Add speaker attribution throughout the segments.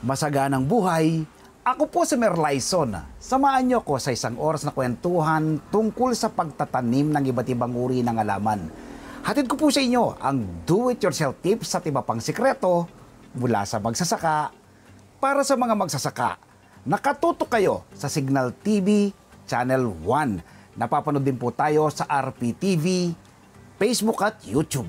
Speaker 1: masaganang buhay. Ako po si Merlyson. Samahan niyo ko sa isang oras na kwentuhan tungkol sa pagtatanim ng iba't ibang uri ng halaman. Hatid ko po sa inyo ang do-it-yourself tips at iba pang sikreto mula sa magsasaka para sa mga magsasaka. Nakatutok kayo sa Signal TV Channel 1. Napapanood din po tayo sa RPTV, Facebook at YouTube.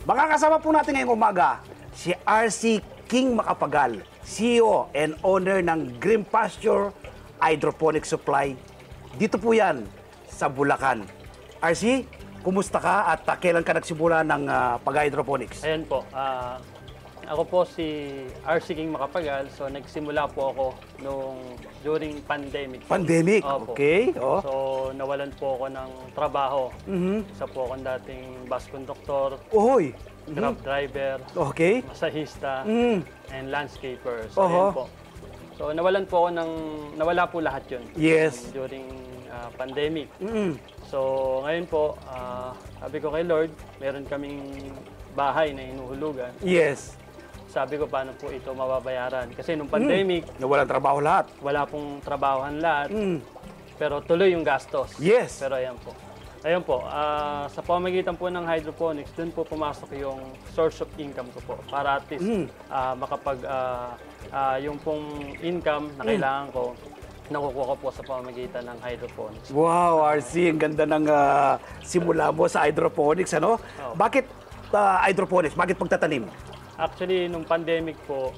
Speaker 1: Makakasama po natin ngayong umaga si RC King Macapagal, CEO and owner ng Green Pasture Hydroponic Supply. Dito po yan sa Bulacan. RC, kumusta ka at kailan ka nagsimula ng pag-hydroponics?
Speaker 2: Ayan po, ako po si RC King Macapagal. So nagsimula po ako during pandemic.
Speaker 1: Pandemic?
Speaker 2: Opo.
Speaker 1: Okay. Oh.
Speaker 2: So nawalan po ako ng trabaho. Isa po akong dating bus conductor,
Speaker 1: Ohoy.
Speaker 2: grab driver,
Speaker 1: Okay.
Speaker 2: masahista, and landscaper. So
Speaker 1: Oho.
Speaker 2: ayan po. So nawala po lahat yun.
Speaker 1: Yes.
Speaker 2: During pandemic. So ngayon po, sabi ko kay Lord, meron kaming bahay na hinuhulugan.
Speaker 1: Yes.
Speaker 2: Sabi ko, paano po ito mababayaran? Kasi nung pandemic,
Speaker 1: Nawalan trabaho lahat.
Speaker 2: wala pong trabahohan lahat, pero tuloy yung gastos.
Speaker 1: Yes.
Speaker 2: Pero ayan po. Ayan po, sa pamamagitan po ng hydroponics, dun po pumasok yung source of income ko po. Para at least yung pong income na kailangan ko, nakukuha ko po sa pamamagitan ng hydroponics.
Speaker 1: Wow, RC, ang ganda ng simula mo sa hydroponics, ano?
Speaker 2: Oh.
Speaker 1: Bakit hydroponics? Bakit pagtatanim?
Speaker 2: Actually, nung pandemic po,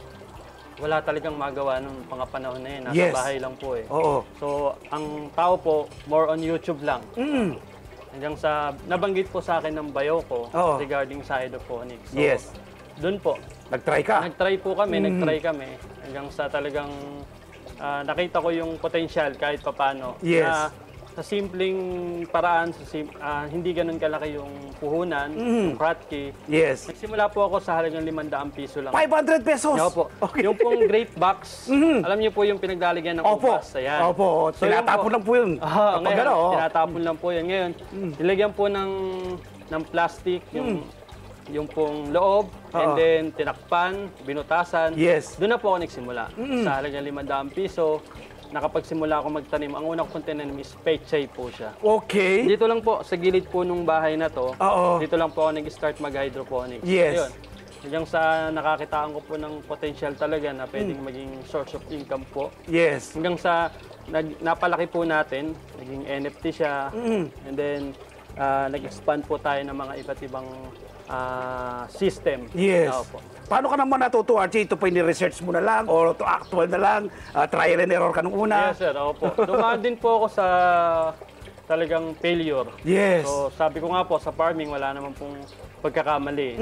Speaker 2: wala talagang magawa nung mga panahon na yun. Nasa
Speaker 1: Yes.
Speaker 2: bahay lang po eh.
Speaker 1: Oo.
Speaker 2: So, ang tao po, more on YouTube lang. Hanggang sa, nabanggit po sa akin ng bayo ko
Speaker 1: Oo.
Speaker 2: regarding sa hydroponics. So,
Speaker 1: Yes.
Speaker 2: Doon po,
Speaker 1: Nag-try ka?
Speaker 2: nag-try kami. Hanggang sa talagang nakita ko yung potential kahit papano.
Speaker 1: Yes.
Speaker 2: Na, sa simpleng paraan, hindi ganun kalaki yung puhunan, yung kratky.
Speaker 1: Yes.
Speaker 2: Nagsimula po ako sa halagang 500 piso lang.
Speaker 1: 500 pesos?
Speaker 2: Yo po.
Speaker 1: Okay.
Speaker 2: Yung pong grape box, alam niyo po yung pinaglalagyan ng
Speaker 1: Opo.
Speaker 2: ubas. Ayan.
Speaker 1: Opo.
Speaker 2: So, yun
Speaker 1: Tinatapon
Speaker 2: po.
Speaker 1: lang po yun. Kapag
Speaker 2: Ngayon,
Speaker 1: ano, oh.
Speaker 2: tinatapon lang po yan. Ngayon, nilagyan po ng plastic, yung pong loob, and then tinakpan, binutasan.
Speaker 1: Yes.
Speaker 2: Doon na po ako nagsimula. Sa halagang 500 piso, nakapagsimula ako magtanim. Ang una kong tinanim is pechay po siya.
Speaker 1: Okay.
Speaker 2: Dito lang po, sa gilid po nung bahay na to,
Speaker 1: Oo.
Speaker 2: dito lang po ako nag-start mag-hydroponics.
Speaker 1: Yes.
Speaker 2: Ayun. Hanggang sa nakakitaan ko po ng potential talaga na pwedeng maging source of income po.
Speaker 1: Yes.
Speaker 2: Hanggang sa napalaki po natin, naging NFT siya, and then nag-expand po tayo ng mga iba't ibang system.
Speaker 1: Yes.
Speaker 2: Opo.
Speaker 1: Paano ka naman natuto, RC? Ito pa research mo na lang o ito actual na lang? Trial and error ka nung una?
Speaker 2: Yes, sir. Opo. Dumaan din po ako sa talagang failure.
Speaker 1: Yes.
Speaker 2: So, sabi ko nga po, sa farming, wala naman pong pagkakamali.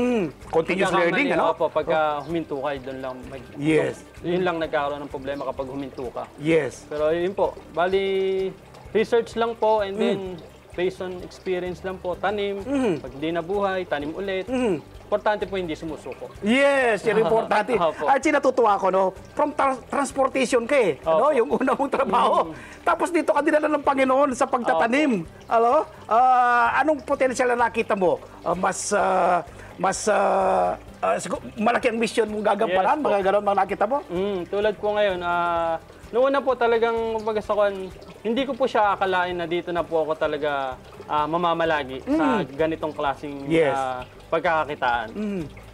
Speaker 1: Continuous learning, ano?
Speaker 2: Opo, pagka huminto ka, doon lang.
Speaker 1: Yes.
Speaker 2: Yun lang nagkakaroon ng problema kapag huminto ka.
Speaker 1: Yes.
Speaker 2: Pero yun po, bali, research lang po, and then, based on experience lang po, tanim. Pag hindi nabuhay, tanim ulit. Importante po hindi sumusuko.
Speaker 1: Yes, yan ang importante.
Speaker 2: Opo.
Speaker 1: Archie, natutuwa ko, no? From transportation ka eh, no?
Speaker 2: Opo.
Speaker 1: Yung una mong trabaho. Tapos dito ka dinala ng Panginoon sa pagtatanim. Ano? Anong potensyal na nakita mo? Malaki ang mission mong gagampanan?
Speaker 2: Yes, po.
Speaker 1: Mga ganon mga nakita mo?
Speaker 2: Tulad po ngayon, noon na po talagang magasakuan, hindi ko po siya akalain na dito na po ako talaga mamamalagi sa ganitong klaseng
Speaker 1: Yes.
Speaker 2: pagkakakitaan.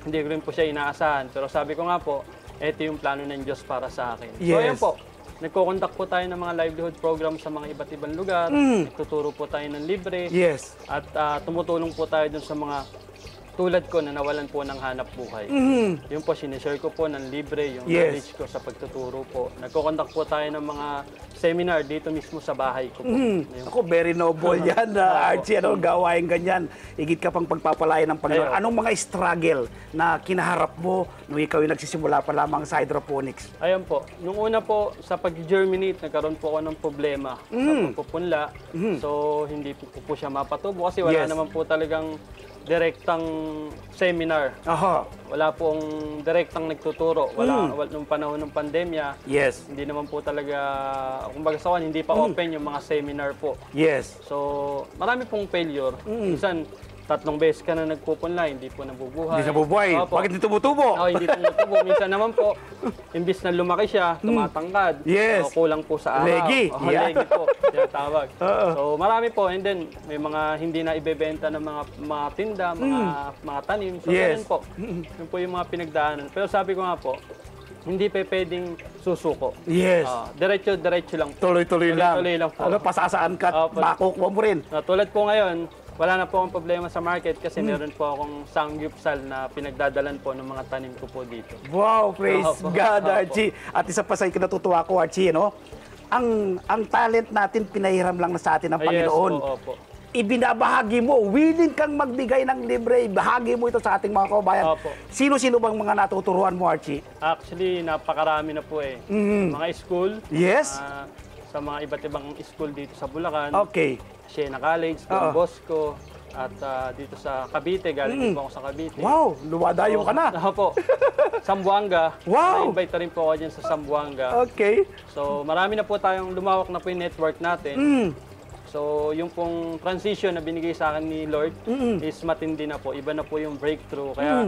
Speaker 2: Hindi ko rin po siya inaasahan. Pero sabi ko nga po, ito yung plano ng Diyos para sa akin. So
Speaker 1: Yes.
Speaker 2: ayun po, nagko-conduct po tayo ng mga livelihood program sa mga iba't ibang lugar. Nagtuturo po tayo ng libre.
Speaker 1: Yes.
Speaker 2: At tumutulong po tayo dun sa mga tulad ko na nawalan po ng hanap buhay. Yun po, sinishare ko po ng libre yung
Speaker 1: Yes.
Speaker 2: knowledge ko sa pagtuturo po. Nagko-conduct po tayo ng mga seminar dito mismo sa bahay ko po. Yun.
Speaker 1: Ako, very noble yan, Archie. Ano, gawain ganyan. Higit ka pang pagpapalaya ng Panginoon.
Speaker 2: Ayun.
Speaker 1: Anong mga struggle na kinaharap mo nung ikaw yung nagsisimula pa lamang sa hydroponics?
Speaker 2: Ayan po. Nung una po, sa pag-germinate, nagkaroon po ako ng problema sa pagpupunla. So, hindi po siya mapatubo kasi wala
Speaker 1: Yes.
Speaker 2: naman po talagang direktang seminar.
Speaker 1: Aha.
Speaker 2: Wala pong direktang nagtuturo. Nung panahon ng pandemya,
Speaker 1: Yes.
Speaker 2: hindi naman po talaga, kumbaga sa akin, hindi pa open yung mga seminar po.
Speaker 1: Yes.
Speaker 2: So, marami pong failure. Minsan, 3 beses ka na nagpupunla, hindi po nabubuhay.
Speaker 1: Hindi sa bubuhay.
Speaker 2: Opo.
Speaker 1: Bakit hindi tumutubo?
Speaker 2: Hindi tumutubo. Minsan naman po, imbis na lumaki siya, tumatangkad.
Speaker 1: Yes.
Speaker 2: So, kulang po sa araw.
Speaker 1: Legi. Yeah.
Speaker 2: Legi po. Tinatawag. So, marami po. And then, may mga hindi na ibebenta ng mga tinda, mga tanim. So,
Speaker 1: Yes.
Speaker 2: ganun po. Yun po yung mga pinagdaanan. Pero sabi ko nga po, hindi pa pwedeng susuko.
Speaker 1: Yes.
Speaker 2: Diretso lang po.
Speaker 1: Tuloy-tuloy lang.
Speaker 2: Tuloy lang po.
Speaker 1: Ano, pasasaan ka,
Speaker 2: Opo.
Speaker 1: makukuha mo rin.
Speaker 2: Tulad po ngayon, wala na po akong problema sa market kasi meron po akong sangyupsal na pinagdadalan po ng mga tanim ko po dito.
Speaker 1: Wow, praise
Speaker 2: Opo.
Speaker 1: God,
Speaker 2: Opo.
Speaker 1: Archie. At isa pa sa kinatutuwa ko, Archie, no? Ang talent natin, pinahiram lang na sa atin ng Panginoon.
Speaker 2: Yes po, opo.
Speaker 1: Ibinabahagi mo, willing kang magbigay ng libre, ibahagi mo ito sa ating mga kababayan.
Speaker 2: Opo.
Speaker 1: Sino-sino bang mga natuturuan mo, Archie?
Speaker 2: Actually, napakarami na po eh. Mga school,
Speaker 1: Yes?
Speaker 2: sa mga iba't ibang school dito sa Bulacan,
Speaker 1: Okay.
Speaker 2: Siena College, Don Bosco, at dito sa Cavite, galing din po ako sa Cavite.
Speaker 1: Wow, lumadayo ka na.
Speaker 2: Opo. Sambuanga.
Speaker 1: Wow!
Speaker 2: Na-invite na rin po ako dyan sa Sambuanga.
Speaker 1: Okay.
Speaker 2: So, marami na po tayong lumawak na po yung network natin. So, yung pong transition na binigay sa akin ni Lord is matindi na po. Iba na po yung breakthrough. Kaya,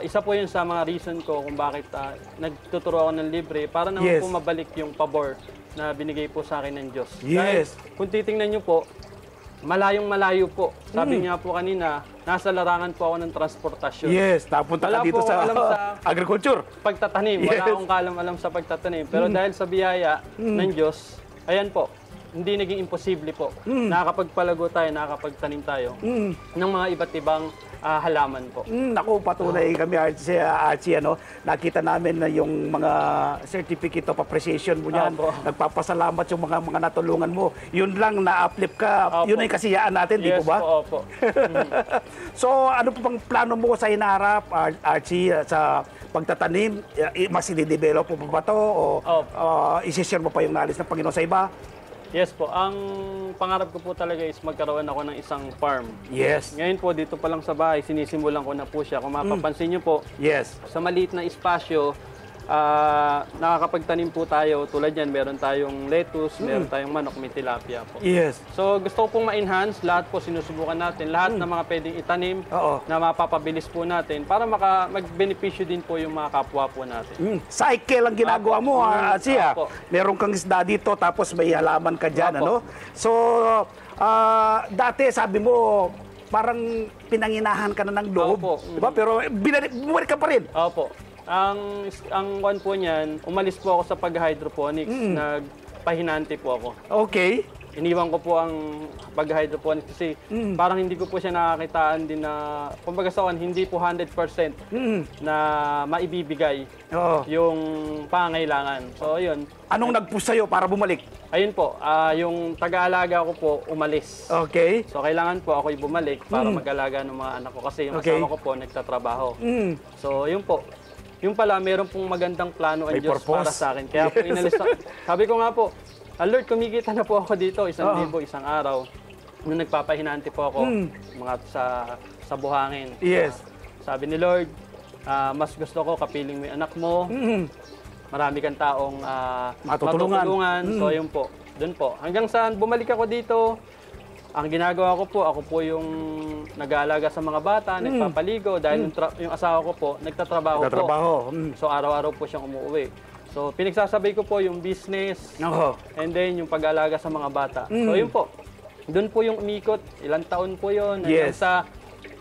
Speaker 2: isa po yun sa mga reason ko kung bakit nagtuturo ako ng libre para naman
Speaker 1: Yes.
Speaker 2: po mabalik yung pabor na binigay po sa akin ng Diyos.
Speaker 1: Yes.
Speaker 2: Dahil, kung titingnan nyo po, malayong malayo po. Sabi niya po kanina, nasa larangan po ako ng transportasyon.
Speaker 1: Yes, napunta ka
Speaker 2: Wala
Speaker 1: dito
Speaker 2: po
Speaker 1: sa,
Speaker 2: akong alam sa
Speaker 1: agriculture.
Speaker 2: Pagtatanim. Wala
Speaker 1: Yes.
Speaker 2: akong kalam-alam sa pagtatanim. Pero dahil sa biyaya ng Diyos, ayan po, hindi naging imposible po. Nakakapagpalago tayo, nakakapagtanim tayo ng mga iba't ibang halaman po.
Speaker 1: Naku, patunay kami, Archie, ano, nakita namin na yung mga certificate of appreciation mo niyan.
Speaker 2: Opo.
Speaker 1: Nagpapasalamat yung mga natulungan mo. Yun lang, na-uplift ka.
Speaker 2: Opo.
Speaker 1: Yun ay kasiyaan natin, di
Speaker 2: Yes
Speaker 1: po ba?
Speaker 2: po, opo.
Speaker 1: So, ano po bang plano mo sa hinaharap, Archie, sa pagtatanim? Mas i-develop mo pa ba ito? O isi-share mo pa yung knowledge ng Panginoon sa iba?
Speaker 2: Yes po, ang pangarap ko po talaga is magkaroon ako ng isang farm.
Speaker 1: Yes.
Speaker 2: Ngayon po, dito pa lang sa bahay, sinisimulan ko na po siya. Kung mapapansin niyo po,
Speaker 1: Yes.
Speaker 2: sa maliit na espasyo, nakakapagtanim po tayo. Tulad yan, meron tayong lettuce, meron tayong manok, may tilapia po.
Speaker 1: Yes.
Speaker 2: So gusto ko pong ma-enhance, lahat po sinusubukan natin, lahat ng mga pwedeng itanim
Speaker 1: Oo.
Speaker 2: na mapapabilis po natin para mag-benepisyo din po yung mga kapwa po natin.
Speaker 1: Cycle ang ginagawa mo, Archie.
Speaker 2: Apo.
Speaker 1: Meron kang isda dito, tapos may halaman ka dyan,
Speaker 2: Apo.
Speaker 1: ano? So, dati sabi mo, parang pinanginahan ka na ng loob.
Speaker 2: Opo.
Speaker 1: Diba? Pero bumalik ka pa rin.
Speaker 2: Opo. Ang one po niyan, umalis po ako sa pag-hydroponics, nagpahinante po ako.
Speaker 1: Okay.
Speaker 2: Iniwan ko po ang pag-hydroponics kasi parang hindi ko po siya nakakitaan din na, kumbaga sa akin, hindi po 100% na maibibigay
Speaker 1: Oo.
Speaker 2: yung pangailangan. So, ayun.
Speaker 1: Anong nag-push sa'yo para bumalik?
Speaker 2: Ayun po, yung taga-alaga ko po umalis.
Speaker 1: Okay.
Speaker 2: So, kailangan po ako'y bumalik para mag-alaga ng mga anak ko kasi yung
Speaker 1: Okay.
Speaker 2: asawa ko po nagtatrabaho. So, yun po. Yung pala, meron pong magandang plano ang
Speaker 1: May
Speaker 2: Diyos para
Speaker 1: purpose.
Speaker 2: sa akin. Kaya po inalis sabi ko nga po, Lord, kumikita na po ako dito, 1,000, isang araw. Nung nagpapahinante po ako, mga sa buhangin.
Speaker 1: Yes.
Speaker 2: Sabi ni Lord, mas gusto ko kapiling mo yung anak mo. Marami kang taong
Speaker 1: Matutulungan.
Speaker 2: So yun po, dun po. Hanggang saan bumalik ako dito, ang ginagawa ko po, ako po yung nag-aalaga sa mga bata, nagpapaligo, dahil yung asawa ko po, nagtatrabaho po.
Speaker 1: Nagtatrabaho.
Speaker 2: So araw-araw po siyang umuwi. So pinagsasabay ko po yung business,
Speaker 1: Oo.
Speaker 2: and then yung pag-aalaga sa mga bata. So yun po, doon po yung umikot, ilang taon po yun, hanggang
Speaker 1: Yes.
Speaker 2: sa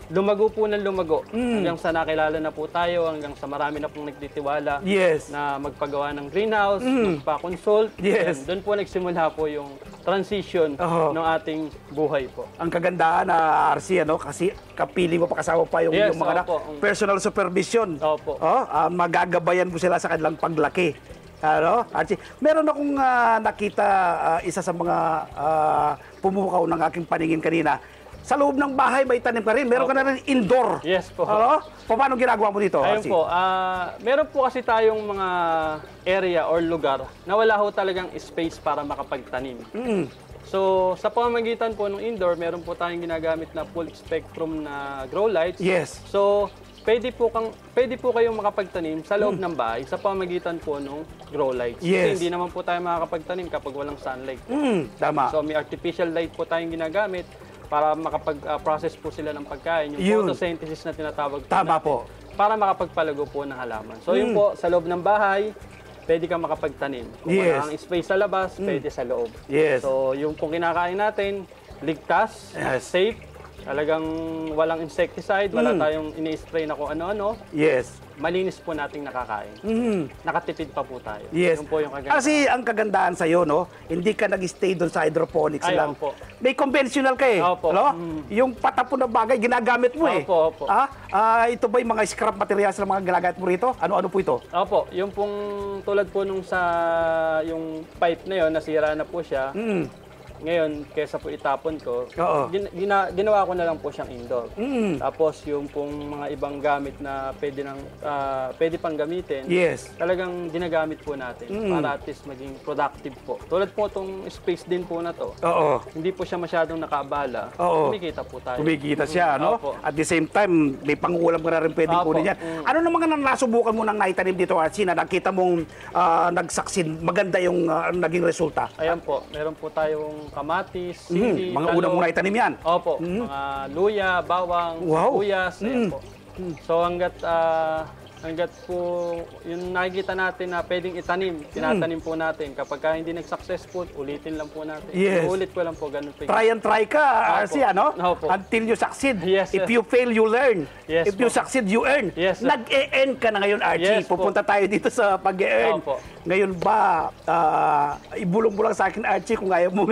Speaker 2: lumago po ng lumago. Hanggang sa nakilala na po tayo, hanggang sa marami na pong nagtitiwala
Speaker 1: Yes.
Speaker 2: na magpagawa ng greenhouse, magpa-consult.
Speaker 1: Yes.
Speaker 2: Doon po nagsimula po yung transition
Speaker 1: Oo.
Speaker 2: ng ating buhay po.
Speaker 1: Ang kagandahan na RC, ano, kasi kapiling mo pa kasama pa yung,
Speaker 2: Yes,
Speaker 1: yung mga
Speaker 2: opo.
Speaker 1: personal supervision.
Speaker 2: Opo.
Speaker 1: Magagabayan mo sila sa kanilang paglaki. Ano, Archie, meron akong nakita isa sa mga pumukaw ng aking paningin kanina. Sa loob ng bahay may tanim ka rin. Meron ka na rin indoor.
Speaker 2: Yes po.
Speaker 1: Ano? Paano ginagawa mo dito,
Speaker 2: Ayun
Speaker 1: Archie?
Speaker 2: po, meron po kasi tayong mga area or lugar na wala ho talagang space para makapagtanim. So So, sa pamamagitan po ng indoor, meron po tayong ginagamit na full spectrum na grow lights.
Speaker 1: Yes.
Speaker 2: So, pwede po kayong makapagtanim sa loob ng bahay sa pamamagitan po ng grow lights.
Speaker 1: Yes.
Speaker 2: Kasi hindi naman po tayo makakapagtanim kapag walang sunlight.
Speaker 1: Tama.
Speaker 2: So, may artificial light po tayong ginagamit para makapag-process po sila ng pagkain.
Speaker 1: Yun.
Speaker 2: Yung photosynthesis na tinatawag po
Speaker 1: Tama
Speaker 2: natin,
Speaker 1: po.
Speaker 2: para makapagpalago po ng halaman. So, yun po, sa loob ng bahay, pwede kang makapagtanim. Kung
Speaker 1: Yes.
Speaker 2: wala kang space sa labas, pwede sa loob.
Speaker 1: Yes.
Speaker 2: So, yung pong kinakain natin, ligtas,
Speaker 1: Yes.
Speaker 2: safe, talagang walang insecticide, wala tayong ini-spray na kung ano-ano.
Speaker 1: Yes.
Speaker 2: Malinis po nating nakakain. Nakatipid pa po tayo.
Speaker 1: Yes.
Speaker 2: Yun po yung kagandahan.
Speaker 1: Kasi ang kagandahan sa'yo, no, hindi ka nag-stay doon sa hydroponics
Speaker 2: Ay,
Speaker 1: lang.
Speaker 2: opo.
Speaker 1: May conventional ka eh.
Speaker 2: Opo.
Speaker 1: No? Yung patapon na bagay, ginagamit mo eh.
Speaker 2: Opo, opo.
Speaker 1: Ito ba yung mga scrap materials na mga ginagamit mo rito? Ano-ano po ito?
Speaker 2: Opo, yung pong tulad po nung sa yung pipe na yon, nasira na po siya. Ngayon, kesa po itapon ko,
Speaker 1: Oo.
Speaker 2: ginawa ko na lang po siyang indoor. Tapos yung pong mga ibang gamit na pwede pang gamitin,
Speaker 1: Yes.
Speaker 2: talagang ginagamit po natin para at least maging productive po. Tulad po itong space din po na to,
Speaker 1: Oo.
Speaker 2: hindi po siya masyadong nakaabala,
Speaker 1: Oo.
Speaker 2: kumikita po tayo.
Speaker 1: Kumikita siya, no?
Speaker 2: Opo.
Speaker 1: At the same time, may pangulam ka na rin pwedeng
Speaker 2: Opo.
Speaker 1: kunin yan. Ano na mga nasubukan mo nang naitanim dito, Archie, na nakita mong nagsaksin, maganda yung naging resulta?
Speaker 2: Ayan po, meron po tayong kamatis, sili,
Speaker 1: Mga
Speaker 2: talong.
Speaker 1: unang mo naitanim yan.
Speaker 2: Opo, mga luya, bawang,
Speaker 1: Wow.
Speaker 2: sibuyas, ayan po. So hanggat po yung nakikita natin na pwedeng itanim, tinatanim po natin. Kapag hindi nag-successful, ulitin lang po natin.
Speaker 1: Yes.
Speaker 2: Ulit ko lang po, ganun po.
Speaker 1: Try and try ka, Archie, ano?
Speaker 2: Opo.
Speaker 1: Until you succeed.
Speaker 2: Yes,
Speaker 1: If
Speaker 2: yes.
Speaker 1: you fail, you learn.
Speaker 2: Yes,
Speaker 1: If you
Speaker 2: po.
Speaker 1: succeed, you earn.
Speaker 2: Yes, sir.
Speaker 1: Nag-e-earn ka na ngayon, Archie.
Speaker 2: Yes, po.
Speaker 1: Pupunta tayo dito sa pag-e-earn.
Speaker 2: Opo.
Speaker 1: Ngayon ba, ibulong mo lang sa akin, Archie, kung ayaw mo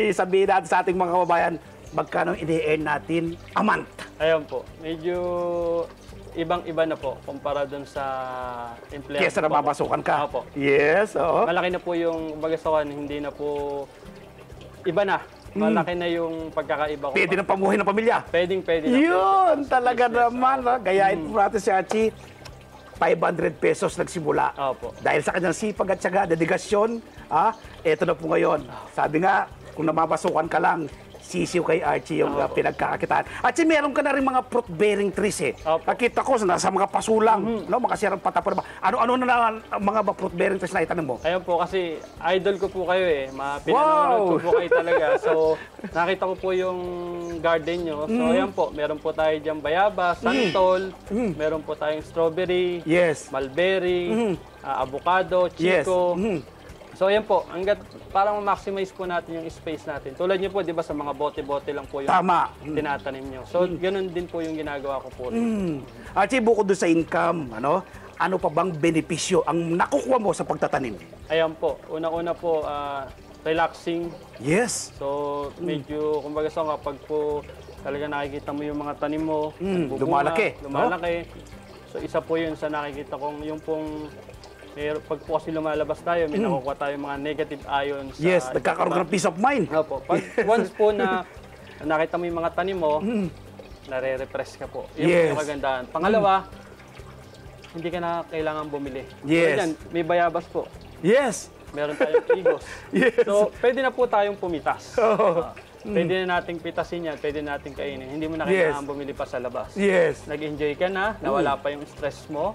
Speaker 1: sabihin natin sa ating mga kababayan, magkano ini-earn natin a month?
Speaker 2: Ayan po, medyo ibang-iba na po kumpara dun sa empleyado.
Speaker 1: Kesa na
Speaker 2: po.
Speaker 1: mapasukan ka.
Speaker 2: Opo.
Speaker 1: Yes, oo.
Speaker 2: Malaki na po yung bagasawan, hindi na po iba na. Malaki na yung pagkakaiba ko.
Speaker 1: Pwede na pamuhay ng pamilya.
Speaker 2: Pwede na po.
Speaker 1: Yun, talaga naman. Gayahin po natin si Archie. 500 pesos nagsimula.
Speaker 2: Opo.
Speaker 1: Dahil sa kanyang sipag at syaga, dedigasyon, eto na po ngayon. Sabi nga, kung namamasukan ka lang, sisiw kay Archie yung pinagkakakitaan. Archie, meron ka na rin mga fruit-bearing trees eh.
Speaker 2: Opo.
Speaker 1: Nakita ko nasa mga pasulang, no, makasirang patapon. Ano na mga fruit-bearing trees na itanong mo?
Speaker 2: Ayun po, kasi idol ko po kayo eh. Pinanonood ko po kayo talaga. So, nakita ko po yung garden nyo. So, ayan po, meron po tayo dyan bayaba, santol, meron po tayong strawberry,
Speaker 1: Yes.
Speaker 2: mulberry, avocado,
Speaker 1: Yes.
Speaker 2: chico. So, ayan po, hanggat parang ma-maximize po natin yung space natin. Tulad nyo po, di ba, sa mga bote-bote lang po yung
Speaker 1: Tama.
Speaker 2: tinatanim nyo. So, ganun din po yung ginagawa ko po.
Speaker 1: Archie, bukod doon sa income, ano pa bang benepisyo ang nakukuha mo sa pagtatanim?
Speaker 2: Ayan po, una-una po, relaxing.
Speaker 1: Yes.
Speaker 2: So, medyo, kumbaga sa kapag po talaga nakikita mo yung mga tanim mo, nagbubunga,
Speaker 1: lumalaki, no?
Speaker 2: lumalaki. So, isa po yun sa nakikita kong yung pong, pag po kasi lumalabas tayo, may nakukuha tayo mga negative ions.
Speaker 1: Yes, nagkakaroon ka ng peace of mind.
Speaker 2: Opo. Pag once po na nakita mo yung mga tanim mo, nare-repress ka po. Yun po
Speaker 1: Yes.
Speaker 2: yung kagandahan. Pangalawa, hindi ka na kailangan bumili.
Speaker 1: Yes.
Speaker 2: Tulad yan, may bayabas po.
Speaker 1: Yes.
Speaker 2: Meron tayong igos.
Speaker 1: Yes.
Speaker 2: So, pwede na po tayong pumitas.
Speaker 1: Oh.
Speaker 2: Pwede na nating pitasin yan, pwede nating kainin. Hindi mo na
Speaker 1: Yes.
Speaker 2: kailangan bumili pa sa labas.
Speaker 1: Yes.
Speaker 2: Nag-enjoy ka na, nawala pa yung stress mo.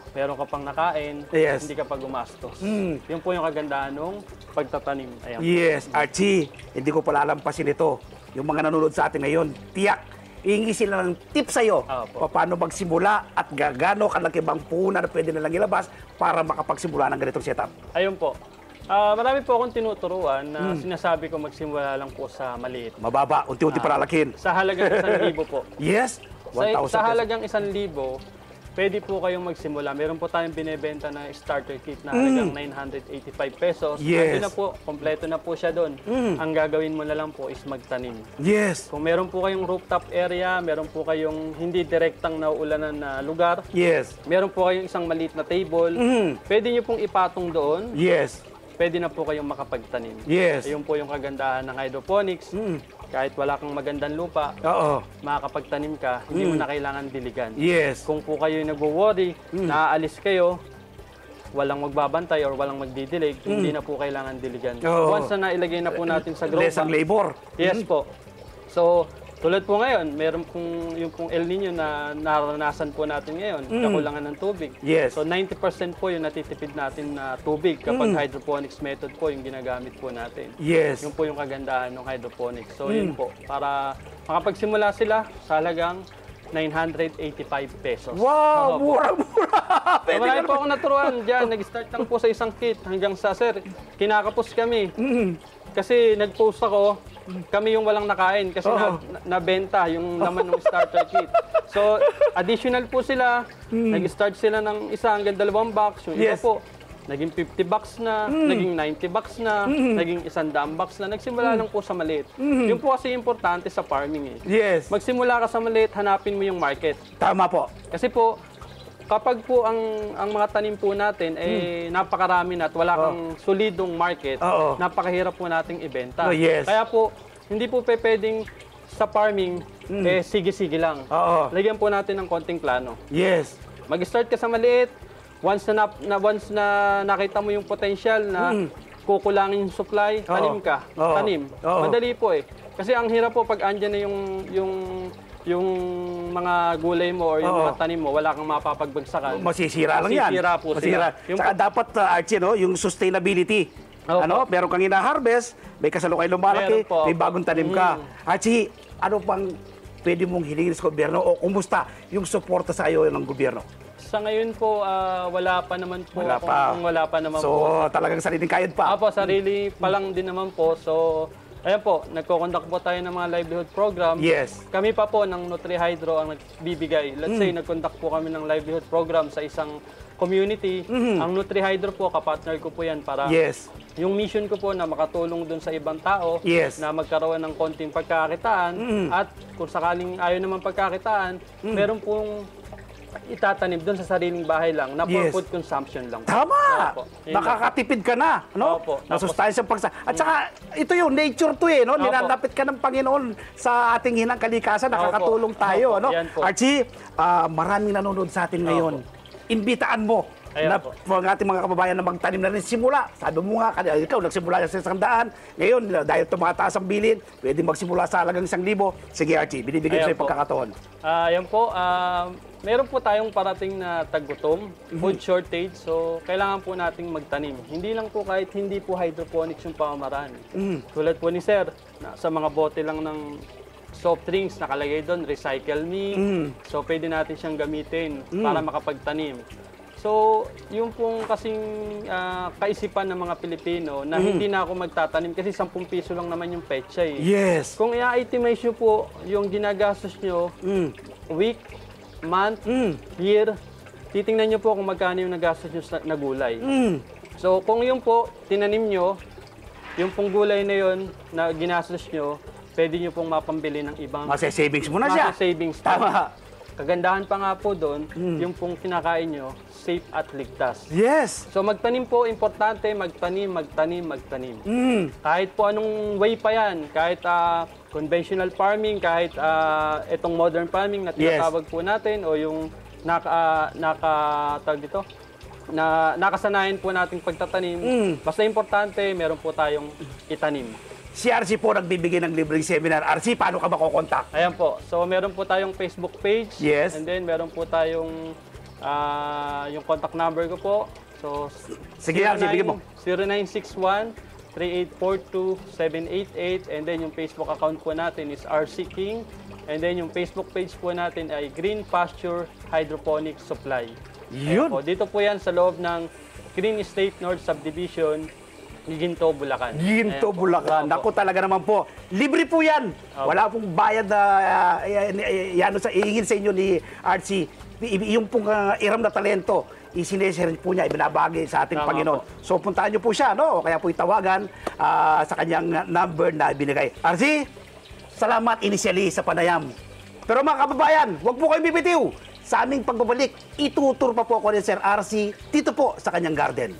Speaker 2: Meron ka pang nakain,
Speaker 1: Yes.
Speaker 2: hindi ka pa gumastos. Yun po yung kagandahan ng pagtatanim. Ayan.
Speaker 1: Yes, Archie, hindi ko palalampasin ito. Yung mga nanonood sa atin ngayon, tiyak, hihingi sila ng tips sa'yo
Speaker 2: Opo.
Speaker 1: paano magsimula at gagano kalaki bang puhunan na pwede nilang ilabas para makapagsimula ng ganitong setup.
Speaker 2: Ayun po. Marami po akong tinuturuan na sinasabi ko magsimula lang po sa maliit.
Speaker 1: Mababa, unti-unti palalakin.
Speaker 2: Sa halagang 1,000 po.
Speaker 1: Yes, 1,000
Speaker 2: Sa
Speaker 1: pesos.
Speaker 2: halagang 1,000, pwede po kayong magsimula. Meron po tayong binebenta na starter kit na halagang 985 pesos.
Speaker 1: Yes.
Speaker 2: Ando na po, kompleto na po siya doon. Ang gagawin mo na lang po is magtanim.
Speaker 1: Yes,
Speaker 2: Kung meron po kayong rooftop area, meron po kayong hindi direktang nauulanan na lugar,
Speaker 1: yes,
Speaker 2: meron po kayong isang maliit na table, pwede nyo pong ipatong doon,
Speaker 1: yes,
Speaker 2: pwede na po kayong makapagtanim.
Speaker 1: yes.
Speaker 2: Ayun po yung kagandahan ng hydroponics. Kahit wala kang magandang lupa,
Speaker 1: Oo,
Speaker 2: makakapagtanim ka, hindi mo na kailangan diligan.
Speaker 1: yes.
Speaker 2: Kung po kayo nagwo-worry, naaalis kayo, walang magbabantay or walang magdidilig, hindi na po kailangan diligan.
Speaker 1: Oo.
Speaker 2: Once na nailagay na po natin sa grow
Speaker 1: Less ang
Speaker 2: bag,
Speaker 1: labor.
Speaker 2: yes po. So, tulad po ngayon, meron pong yung pong El Nino na naranasan po natin ngayon, kakulangan ng tubig.
Speaker 1: Yes.
Speaker 2: So 90% po yung natitipid natin na tubig kapag hydroponics method po yung ginagamit po natin.
Speaker 1: Yes.
Speaker 2: Yung po yung kagandahan ng hydroponics. So yun po, para makapagsimula sila sa halagang 985 pesos.
Speaker 1: Wow,
Speaker 2: Opo.
Speaker 1: mura-mura.
Speaker 2: So, marami po akong naturuan dyan. Nag-start lang po sa isang kit hanggang sa, sir, kinakapos kami. Kasi nag-post ako, kami yung walang nakain kasi nabenta yung laman ng starter kit. So, additional po sila. Nag-start sila ng isa hanggang 2 box. Yung iba
Speaker 1: Yes.
Speaker 2: po, naging 50 bucks na, naging 90 bucks na, naging 100 bucks na. Nagsimula lang po sa maliit. Yung po kasi importante sa farming eh.
Speaker 1: Yes.
Speaker 2: Magsimula ka sa maliit, hanapin mo yung market.
Speaker 1: Tama po.
Speaker 2: Kasi po, kapag po ang mga tanim po natin ay napakarami na at wala kang solidong market,
Speaker 1: Oo.
Speaker 2: napakahirap po nating ibenta.
Speaker 1: Oh, yes.
Speaker 2: Kaya po, hindi po pwedeng sa farming, sige-sige lang.
Speaker 1: Oo.
Speaker 2: Lagyan po natin ng konting plano.
Speaker 1: Yes.
Speaker 2: Mag-start ka sa maliit, once na nakita mo yung potential na kukulangin yung supply, tanim ka.
Speaker 1: Oo.
Speaker 2: Tanim.
Speaker 1: Oo.
Speaker 2: Madali po eh. Kasi ang hirap po pag andyan na yung mga gulay mo or yung
Speaker 1: Oo.
Speaker 2: mga tanim mo, wala kang mapapagbagsakan.
Speaker 1: Masisira lang yan.
Speaker 2: Masisira po sila. Yung
Speaker 1: Saka dapat, Archie, no, yung sustainability.
Speaker 2: Opo.
Speaker 1: Ano, meron kang ina-harvest, may kasalukay lumalaki,
Speaker 2: Meron po.
Speaker 1: may bagong tanim ka. Archie, ano pang pwede mong hilingin sa gobyerno o kumusta yung suporta sa iyo ng gobyerno?
Speaker 2: Sa ngayon po, wala pa naman po.
Speaker 1: Wala pa.
Speaker 2: Wala pa naman
Speaker 1: So,
Speaker 2: po.
Speaker 1: talagang sariling kayod pa.
Speaker 2: Apo, sarili pa lang din naman po. So, ayan po, nagko-conduct po tayo ng mga livelihood program.
Speaker 1: Yes.
Speaker 2: Kami pa po ng NutriHydro ang nagbibigay. Let's say, nag-conduct po kami ng livelihood program sa isang community. Ang NutriHydro po, kapartner ko po yan para
Speaker 1: Yes.
Speaker 2: yung mission ko po na makatulong dun sa ibang tao
Speaker 1: Yes.
Speaker 2: na magkaroon ng konting pagkakitaan at kung sakaling ayaw naman pagkakitaan, meron pong itatanim dun sa sariling bahay lang na for
Speaker 1: Yes.
Speaker 2: food consumption lang.
Speaker 1: Tama!
Speaker 2: Opo. Yun lang.
Speaker 1: Nakakatipid ka na, no?
Speaker 2: Opo.
Speaker 1: Masustansya pagsa. At saka, ito yung nature to eh, no?
Speaker 2: Opo.
Speaker 1: Nilalapit ka ng Panginoon sa ating hinang kalikasan, nakakatulong
Speaker 2: Opo.
Speaker 1: tayo,
Speaker 2: Opo.
Speaker 1: ano?
Speaker 2: Yan po.
Speaker 1: Archie, maraming nanonood sa atin ngayon. Imbitaan mo
Speaker 2: Ayan
Speaker 1: na
Speaker 2: po.
Speaker 1: ang ating mga kababayan na magtanim na rin simula. Sabi mo nga, ikaw nagsimula sa 100. Ngayon, dahil tumataas ang bilin, pwede magsimula sa halagang 1,000. Sige, Archie, binibigyan
Speaker 2: Ayan
Speaker 1: sa
Speaker 2: po.
Speaker 1: pagkakataon.
Speaker 2: Yan po, meron po tayong parating na taggutom, food shortage, so kailangan po nating magtanim. Hindi lang po kahit hindi po hydroponics yung pamamaraan. Tulad po ni Sir, sa mga bote lang ng soft drinks, nakalagay doon, recycle me. So, pwede natin siyang gamitin para makapagtanim. So, yung pong kasing kaisipan ng mga Pilipino na hindi na ako magtatanim kasi 10 piso lang naman yung petsa eh.
Speaker 1: Yes.
Speaker 2: Kung i-itemize nyo po yung ginagastos nyo, week, month, year, titingnan nyo po kung magkano yung nagastos nyo na gulay. So, kung yung po, tinanim nyo, yung pong gulay na yun na ginastos nyo, pwede nyo pong mapambili ng ibang
Speaker 1: Masa-savings mo na siya.
Speaker 2: savings.
Speaker 1: Tama.
Speaker 2: Kagandahan pa nga po doon, yung pong kinakain nyo, safe at ligtas.
Speaker 1: Yes.
Speaker 2: So magtanim po, importante, magtanim. Kahit po anong way pa yan, kahit conventional farming, kahit itong modern farming na tinatawag po natin, o yung nakasanayan po nating pagtatanim, basta importante, meron po tayong itanim.
Speaker 1: Si RC po nagbibigay ng libreng seminar. RC, paano ka makokontak?
Speaker 2: Ayan po. So, meron po tayong Facebook page.
Speaker 1: Yes.
Speaker 2: And then, meron po tayong yung contact number ko po. So,
Speaker 1: Sige, RC, bigyan mo.
Speaker 2: 0961-3842-788. And then, yung Facebook account po natin is RC King. And then, yung Facebook page po natin ay Green Pasture Hydroponic Supply.
Speaker 1: Yun.
Speaker 2: Ayan po. Dito po yan sa loob ng Green Estate North Subdivision, Ginto, Bulacan.
Speaker 1: Ginto,
Speaker 2: Ayan po.
Speaker 1: Bulacan.
Speaker 2: Opo.
Speaker 1: Naku, talaga naman po. Libre po yan. Wala pong bayad na iingin sa inyo ni RC. Yung pong iram na talento, isinesher po niya, ibinabagi sa ating
Speaker 2: Tama
Speaker 1: Panginoon.
Speaker 2: po.
Speaker 1: So, puntahan niyo po siya, no? O kaya po itawagan sa kanyang number na binigay. RC, salamat initially sa panayam. Pero mga kababayan, huwag po kayong bibitiw. Sa aming pagbabalik, itutur pa po ako ni Sir RC dito po sa kanyang garden.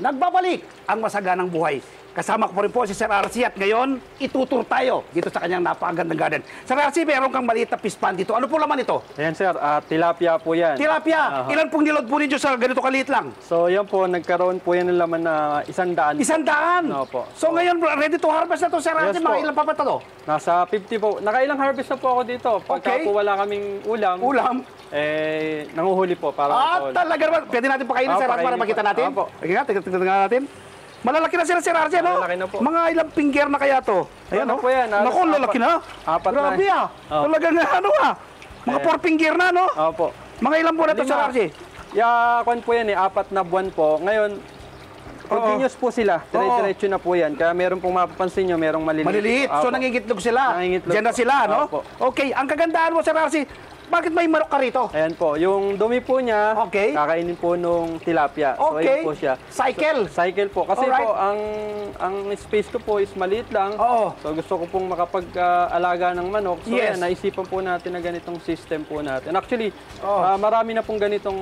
Speaker 1: nagbabalik ang masaganang buhay. Kasama ko po rin po si Sir RC at ngayon, itutur tayo dito sa kanyang napakagandang garden. Sir RC, meron kang maliit na fish pond dito. Ano po laman ito?
Speaker 2: Ayan sir, tilapia po yan.
Speaker 1: Tilapia! Ilan pong nilod po ninyo sa ganito kaliit lang?
Speaker 2: So yan po, nagkaroon po yan ng laman na 100.
Speaker 1: 100?
Speaker 2: Opo.
Speaker 1: So ngayon, ready to harvest na to, Sir RC.
Speaker 2: Yes
Speaker 1: Mga
Speaker 2: po.
Speaker 1: ilan pa ba ito?
Speaker 2: Nasa 50 po. Nakailang harvest na po ako dito. Pagka
Speaker 1: Okay.
Speaker 2: po wala kaming ulam,
Speaker 1: Ulam?
Speaker 2: nanguhuli po para
Speaker 1: Talaga naman. Pwede natin pakainin, Sir RC, para
Speaker 2: pakainin
Speaker 1: makita
Speaker 2: po.
Speaker 1: natin?
Speaker 2: Opo.
Speaker 1: Okay nga, tingnan natin. Malalaki na sila, Sir RC, no?
Speaker 2: Malalaki na po.
Speaker 1: Mga ilang finger na kaya to? Ayan,
Speaker 2: Ano
Speaker 1: no?
Speaker 2: po yan?
Speaker 1: Naku, lalaki na.
Speaker 2: Apat na.
Speaker 1: Grabe, ah.
Speaker 2: Oh.
Speaker 1: Talagang ano, ah. Mga 4 finger na, no?
Speaker 2: Opo.
Speaker 1: Mga ilang buwan na to, Sir
Speaker 2: Lima.
Speaker 1: RC?
Speaker 2: Kwan po yan 4 na buwan po. Ngayon, continuous po sila. Dire-diretso na po yan. Kaya meron pong mapapansin nyo, merong maliliit.
Speaker 1: Maliliit. So,
Speaker 2: Opo.
Speaker 1: nangingitlog sila.
Speaker 2: Nangingitlog
Speaker 1: Diyan na
Speaker 2: po.
Speaker 1: sila, no?
Speaker 2: Opo.
Speaker 1: Okay, ang kagandahan mo, Sir RC, bakit may manok ka rito?
Speaker 2: Ayan po. Yung dumi po niya,
Speaker 1: Okay.
Speaker 2: kakainin po nung tilapia. So,
Speaker 1: Okay.
Speaker 2: ayan po siya.
Speaker 1: Cycle.
Speaker 2: Cycle po. Kasi
Speaker 1: Alright.
Speaker 2: po, ang space ko po is maliit lang.
Speaker 1: Oo.
Speaker 2: So, gusto ko pong makapag-alaga ng manok. So,
Speaker 1: Yes.
Speaker 2: ayan, naisipan po natin na ganitong system po natin. Actually,
Speaker 1: Oo.
Speaker 2: marami na pong ganitong